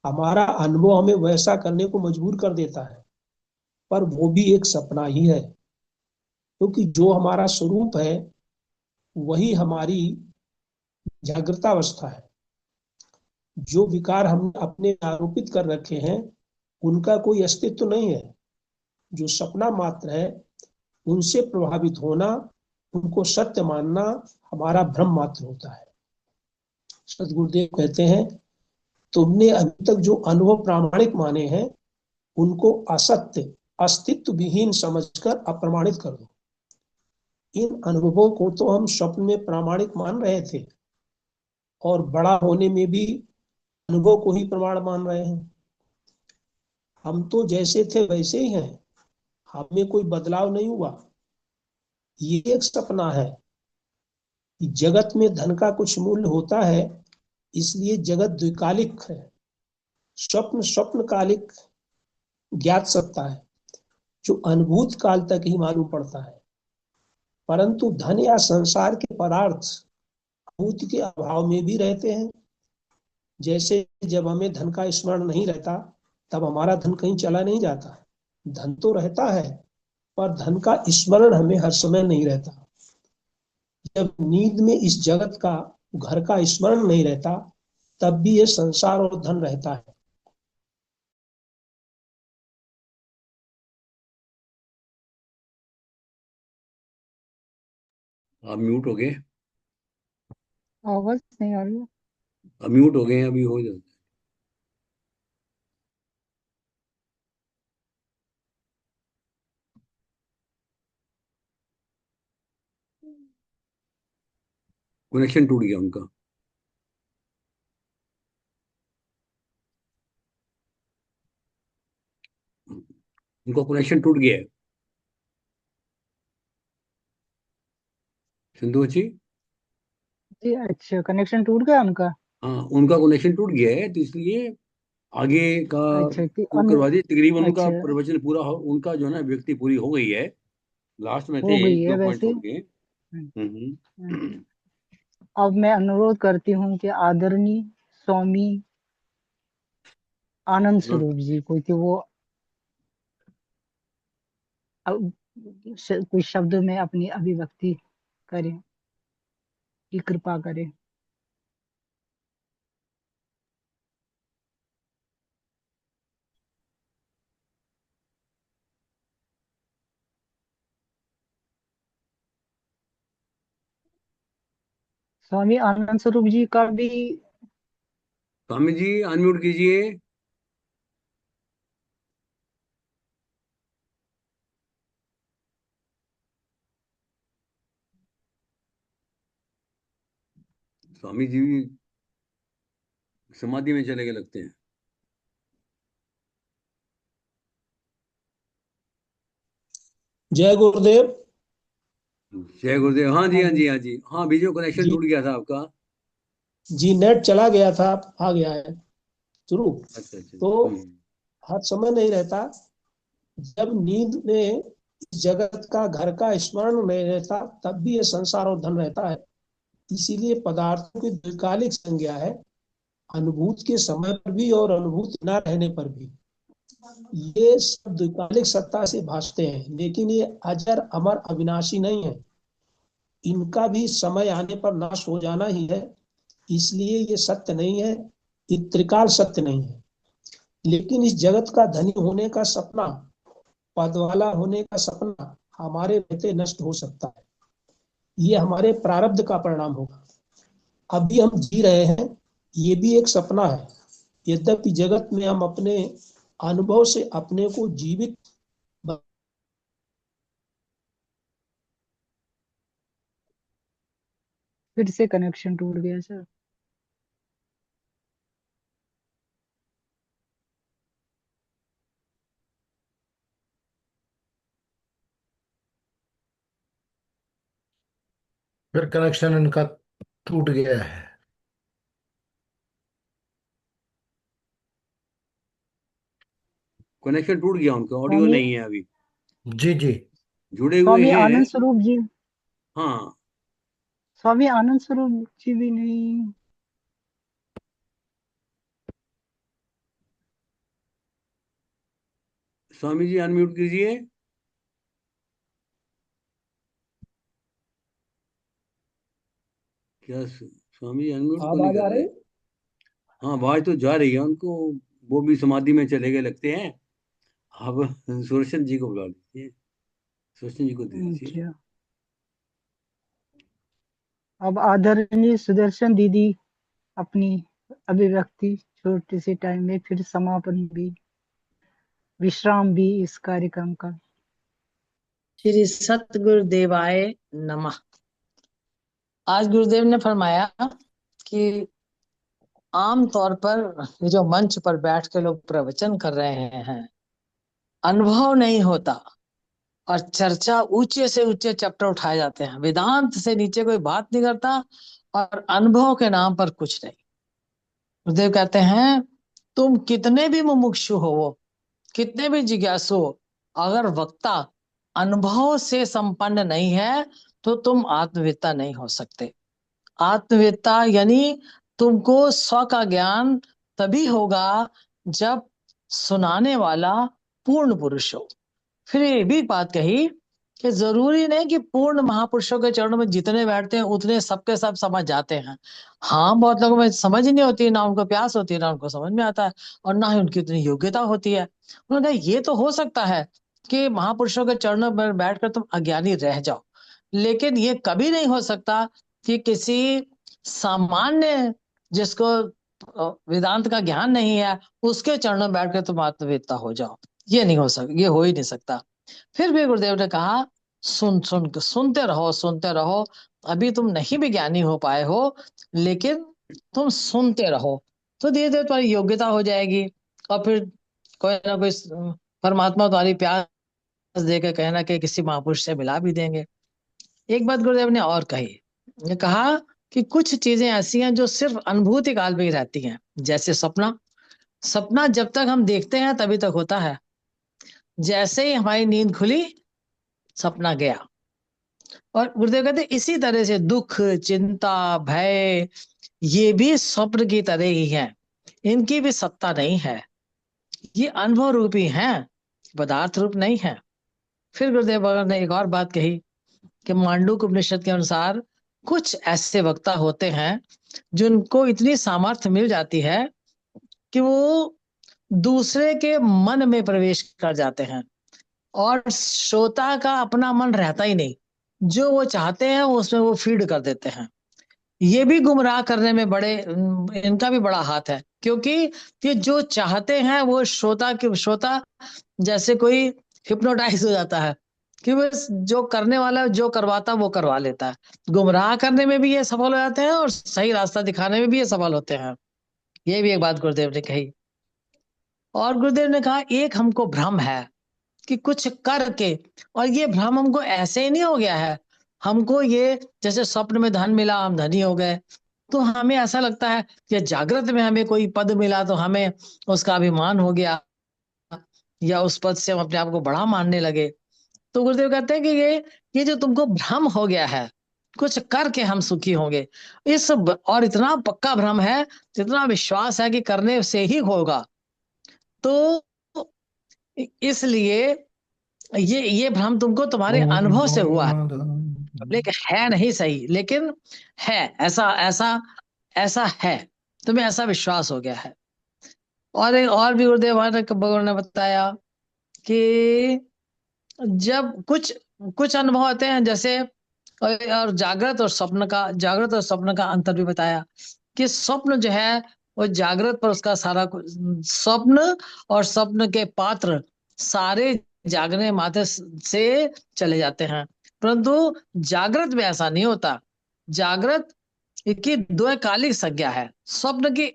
हमारा अनुभव हमें वैसा करने को मजबूर कर देता है, पर वो भी एक सपना ही है, क्योंकि जो हमारा स्वरूप है वही हमारी जागृतावस्था है। जो विकार हम अपने आरोपित कर रखे हैं उनका कोई अस्तित्व नहीं है। जो सपना मात्र है उनसे प्रभावित होना, उनको सत्य मानना हमारा भ्रम मात्र होता है। सदगुरुदेव कहते हैं तुमने अभी तक जो अनुभव प्रामाणिक माने हैं उनको असत्य, अस्तित्व विहीन समझकर अप्रमाणित कर दो। इन अनुभवों को तो हम स्वप्न में प्रामाणिक मान रहे थे और बड़ा होने में भी अनुभव को ही प्रमाण मान रहे हैं। हम तो जैसे थे वैसे ही हैं, हमें कोई बदलाव नहीं हुआ। ये एक सपना है। जगत में धन का कुछ मूल्य होता है, इसलिए जगत द्विकालिक है। स्वप्न स्वप्नकालिक ज्ञात सत्ता है जो अनुभूत काल तक ही मालूम पड़ता है। परंतु धन या संसार के पदार्थ अनुभूति के अभाव में भी रहते हैं। जैसे जब हमें धन का स्मरण नहीं रहता तब हमारा धन कहीं चला नहीं जाता। धन तो रहता है पर धन का स्मरण हमें हर समय नहीं रहता। जब नींद में इस जगत का, घर का स्मरण नहीं रहता, तब भी ये संसार और धन रहता है। आप म्यूट हो गए। आवाज नहीं आ रही है। अब म्यूट हो गए हैं, अभी हो जाता कनेक्शन टूट गया उनका। उनका कनेक्शन टूट गया है सिंधु जी। जी अच्छा, कनेक्शन टूट गया उनका। हाँ, उनका कनेक्शन टूट गया है, तो इसलिए आगे का अच्छा कि वो करवा दिए। तकरीबन उनका अच्छा प्रवचन पूरा हो, उनका जो है ना व्यक्ति पूरी हो गई है। लास्ट में थे, हो गई एक है दो पॉइंट वैसे। छूट गए। अच्छा, अब मैं अनुरोध करती हूँ कि आदरणीय स्वामी आनंद हाँ, स्वरूप जी को कि वो कुछ शब्दों में अपनी अभिव्यक्ति करें, की कृपा करें। स्वामी आनंद स्वरूप जी का भी। स्वामी जी अनम्यूट कीजिए। स्वामी जी समाधि में चले गए लगते हैं। जय गुरुदेव। जय गुरुदेव। हाँ जी, हाँ हाँ जी। जी, हाँ जी, हाँ, बीच में कनेक्शन जी टूट गया था आपका। जी, नेट चला गया था, आ गया है शुरू। अच्छा, अच्छा। तो हर समय नहीं रहता। जब नींद में इस जगत का, घर का स्मरण नहीं रहता, तब भी ये संसार और धन रहता है। इसीलिए पदार्थों की द्विकालिक संज्ञा है, अनुभूत के समय पर भी और अनुभूत न रहने पर भी। ये सब द्विकालिक सत्ता से भासते हैं, लेकिन ये अजर अमर अविनाशी नहीं है। इनका भी समय आने पर नाश हो जाना ही है। इसलिए ये सत्य नहीं है, ये त्रिकाल सत्य नहीं है। लेकिन इस जगत का धनी होने का सपना, पद वाला होने का सपना हमारे रहते नष्ट हो सकता है। ये हमारे प्रारब्ध का परिणाम होगा। अभी हम जी रहे हैं, ये भी एक सपना है। यद्यपि जगत में हम अपने अनुभव से अपने को जीवित। फिर से कनेक्शन टूट गया सर। फिर कनेक्शन इनका टूट गया है। कनेक्शन टूट गया उनका, ऑडियो स्वामी नहीं है अभी। जी जी। जुड़े हुए स्वामी हैं। आनंद स्वरूप जी। हाँ, स्वामी आनंद स्वरूप जी भी नहीं। स्वामी जी अनम्यूट कीजिए। क्या स्वामी जी अनम्यूट क्यों नहीं आवाज कर आ रहे? रही? हाँ, आवाज तो जा रही है उनको। वो भी समाधि में चले गए लगते हैं। अब सुदर्शन जी को बुला लीजिए। सुदर्शन जी को दे दीजिए। अच्छा, अब आदरणीय सुदर्शन दीदी अपनी अभिव्यक्ति छोटे से टाइम में फिर समापन भी, विश्राम भी इस कार्यक्रम का। श्री सतगुरुदेवाय नमः। आज गुरुदेव ने फरमाया कि आम तौर पर ये जो मंच पर बैठ के लोग प्रवचन कर रहे हैं, अनुभव नहीं होता और चर्चा ऊंचे से ऊंचे चैप्टर उठाए जाते हैं, वेदांत से नीचे कोई बात नहीं करता और अनुभव के नाम पर कुछ नहीं। गुरुदेव कहते हैं तुम कितने भी मुमुक्षु हो, कितने भी जिज्ञासु हो, अगर वक्ता अनुभव से संपन्न नहीं है तो तुम आत्मवेत्ता नहीं हो सकते। आत्मवेत्ता यानी तुमको स्व का ज्ञान तभी होगा जब सुनाने वाला पूर्ण पुरुष हो। फिर ये भी बात कही कि जरूरी नहीं कि पूर्ण महापुरुषों के चरणों में जितने बैठते हैं उतने सबके सब समझ जाते हैं। हाँ, बहुत लोगों में समझ ही नहीं होती, ना उनको प्यास होती है, ना उनको समझ में आता है, और ना ही उनकी उतनी योग्यता होती है। उन्होंने कहा ये तो हो सकता है कि महापुरुषों के चरणों में बैठकर तुम अज्ञानी रह जाओ, लेकिन ये कभी नहीं हो सकता कि किसी सामान्य जिसको वेदांत का ज्ञान नहीं है उसके चरणों में बैठकर तुम आत्मवेत्ता हो जाओ। ये नहीं हो सकता, ये हो ही नहीं सकता। फिर भी गुरुदेव ने कहा सुनते रहो, सुनते रहो, अभी तुम नहीं भी ज्ञानी हो पाए हो, लेकिन तुम सुनते रहो, तो धीरे धीरे तुम्हारी योग्यता हो जाएगी। और फिर कोई ना कोई परमात्मा तुम्हारी प्यास देकर कहीं ना कहीं किसी महापुरुष से मिला भी देंगे। एक बात गुरुदेव ने और कही, ने कहा कि कुछ चीजें ऐसी हैं जो सिर्फ अनुभूति काल में ही रहती हैं, जैसे सपना। सपना जब तक हम देखते हैं तभी तक होता है, जैसे ही हमारी नींद खुली सपना गया। और गुरुदेव कहते हैं इसी तरह से दुख, चिंता, भय, ये भी स्वप्न की तरह ही है, इनकी भी सत्ता नहीं है, ये अनुभव रूपी हैं, पदार्थ रूप नहीं है। फिर गुरुदेव भगवान ने एक और बात कही कि मांडूक्य उपनिषद के अनुसार कुछ ऐसे वक्ता होते हैं जिनको इतनी सामर्थ्य मिल जाती है कि वो दूसरे के मन में प्रवेश कर जाते हैं, और श्रोता का अपना मन रहता ही नहीं, जो वो चाहते हैं उसमें वो फीड कर देते हैं। ये भी गुमराह करने में इनका भी बड़ा हाथ है, क्योंकि ये जो चाहते हैं वो श्रोता जैसे कोई हिप्नोटाइज हो जाता है कि बस जो करने वाला जो करवाता वो करवा लेता है। गुमराह करने में भी ये सफल हो जाते हैं और सही रास्ता दिखाने में भी ये सफल होते हैं। ये भी एक बात गुरुदेव ने कही। और गुरुदेव ने कहा एक हमको भ्रम है कि कुछ करके, और ये भ्रम हमको ऐसे ही नहीं हो गया है, हमको ये जैसे स्वप्न में धन मिला हम धनी हो गए, तो हमें ऐसा लगता है कि जागृत में हमें कोई पद मिला तो हमें उसका अभिमान हो गया, या उस पद से हम अपने आप को बड़ा मानने लगे। तो गुरुदेव कहते हैं कि ये जो तुमको भ्रम हो गया है, कुछ करके हम सुखी होंगे, और इतना पक्का भ्रम है, इतना विश्वास है कि करने से ही होगा, तो इसलिए ये भ्रम तुमको तुम्हारे अनुभव से हुआ है, लेकिन है नहीं सही, लेकिन है ऐसा ऐसा ऐसा है, तुम्हें ऐसा विश्वास हो गया है। और भी गुरुदेव भगवान ने बताया कि जब कुछ अनुभव आते हैं, जैसे और जागृत और स्वप्न का अंतर भी बताया कि स्वप्न जो है वो जागृत पर उसका सारा स्वप्न और स्वप्न के पात्र सारे जागने मात्र से चले जाते हैं, परंतु जागृत में ऐसा नहीं होता। जागृत की दो कालिक संज्ञा है, स्वप्न की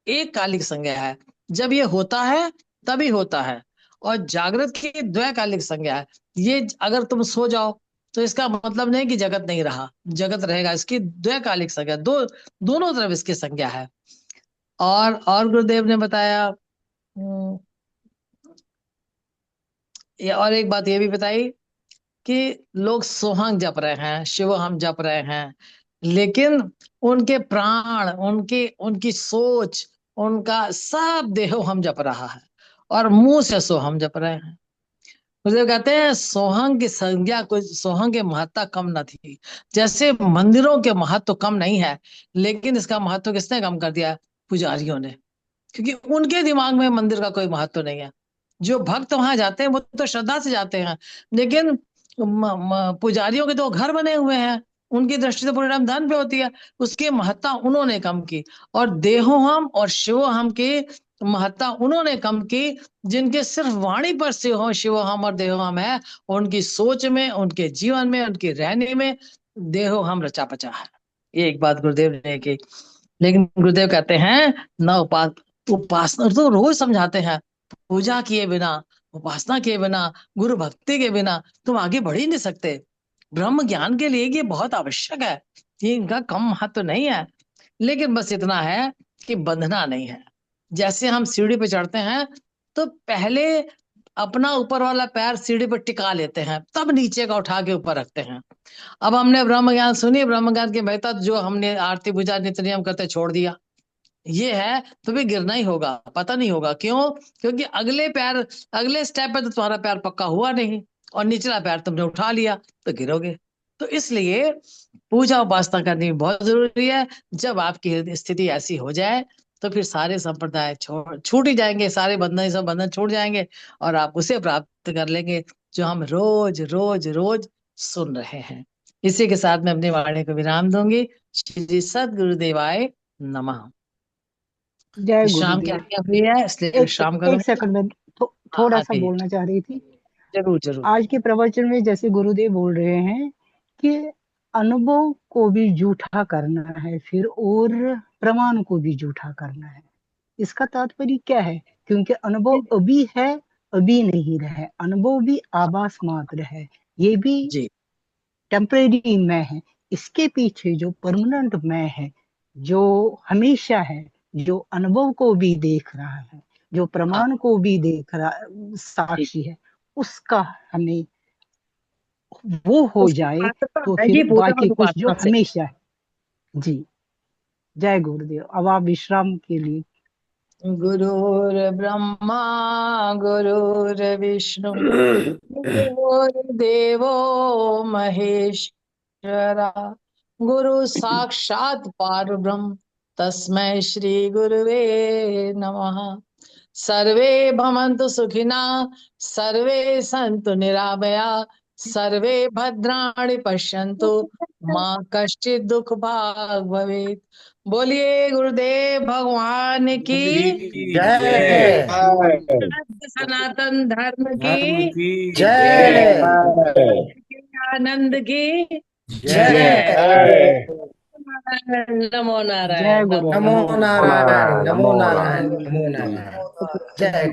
एक कालिक संज्ञा है, जब ये होता है तभी होता है, और जागृत की द्वैकालिक संज्ञा है। ये अगर तुम सो जाओ तो इसका मतलब नहीं कि जगत नहीं रहा, जगत रहेगा, इसकी द्वैकालिक संज्ञा, दोनों तरफ इसकी संज्ञा है। और गुरुदेव ने बताया और एक बात ये भी बताई कि लोग सोहंग जप रहे हैं, शिव हम जप रहे हैं, लेकिन उनके प्राण, उनकी सोच, उनका सब देहो हम जप रहा है, और मुंह से सोहम जप रहे हैं। मुझे कहते हैं सोहंग की संज्ञा, कोई सोहंग की महत्ता कम न थी, जैसे मंदिरों के महत्व कम नहीं है, लेकिन इसका महत्व किसने कम कर दिया? पुजारियों ने, क्योंकि उनके दिमाग में मंदिर का कोई महत्व नहीं है। जो भक्त वहां जाते हैं वो तो श्रद्धा से जाते हैं, लेकिन पुजारियों के तो घर बने हुए हैं, उनकी दृष्टि तो परिणाम धन पे होती है, उसकी महत्ता उन्होंने कम की। और देहोहम और शिवोहम की महत्ता उन्होंने कम की, जिनके सिर्फ वाणी पर शिवोहम और देहोहम है, उनकी सोच में, उनके जीवन में, उनके रहने में देहोहम रचा पचा है। ये एक बात गुरुदेव ने की। लेकिन गुरुदेव कहते हैं न उपासना तो रोज समझाते हैं, पूजा किए बिना, उपासना किए बिना, गुरु भक्ति के बिना तुम आगे बढ़ ही नहीं सकते। ब्रह्म ज्ञान के लिए ये बहुत आवश्यक है, ये इनका कम महत्व नहीं है, लेकिन बस इतना है कि बंधना नहीं है। जैसे हम सीढ़ी पे चढ़ते हैं तो पहले अपना ऊपर वाला पैर सीढ़ी पर टिका लेते हैं, तब नीचे का उठा के ऊपर रखते हैं। अब हमने ब्रह्म ज्ञान सुनी, ब्रह्म ज्ञान की महत्ता जो हमने आरती पूजा नित्य नियम करते छोड़ दिया, ये है तो भी गिरना ही होगा, पता नहीं होगा क्यों, क्योंकि अगले स्टेप पे तो तुम्हारा पैर पक्का हुआ नहीं, और निचला पैर तुमने उठा लिया तो गिरोगे। तो इसलिए पूजा उपासना करनी बहुत जरूरी है। जब आपकी स्थिति ऐसी हो जाए तो फिर सारे संप्रदाय छूट ही जाएंगे, सारे बंधन, सब बंधन छूट जाएंगे, और आप उसे प्राप्त कर लेंगे जो हम रोज रोज रोज सुन रहे हैं। इसी के साथ मैं अपनी वाणी को विराम दूंगी। श्री सद्गुरुदेवाय नमः। जय विश्राम की गुरुदेव। आज्ञा हुई है, इसलिए विश्राम एक करूंगी। सेकंड में थोड़ा हाँ सा जी, बोलना चाह रही थी। जरूर जरूर। आज के प्रवचन में जैसे गुरुदेव बोल रहे हैं कि अनुभव को भी झूठा करना है, फिर और प्रमाण को भी झूठा करना है। इसका तात्पर्य क्या है? क्योंकि अनुभव अभी है, अभी नहीं रहे। अनुभव भी आभास मात्र है, ये भी जी टेम्परेरी मैं है। इसके पीछे जो परमानेंट मैं है, जो हमेशा है, जो अनुभव को भी देख रहा है, जो प्रमाण को भी देख रहा, साक्षी है, उसका हमें वो हो उसकी जाए पात्रता तो है फिर ही पूर्ण बाकी कुछ जो उपासना से। हमेशा है। जी, जय गुरुदेव। अब आप विश्राम के लिए। गुरुर्ब्रह्मा गुरुर्विष्णु गुरुर्देवो महेश्वरा गुरु साक्षात् परब्रह्म तस्मै श्री गुरुवे नमः। सर्वे भवन्तु सुखिना सर्वे सन्तु निरामया सर्वे भद्राणि पश्यन्तु मां कश्चित् दुख भाग भवेत्। बोलिए गुरुदेव भगवान की जय सनातन धर्म धर्म की की जय आनंद की जय नमो जय नारायण गुरु। नमो नमो नारायण नमो नमो नारायण नारायण। नमो नारायण। जय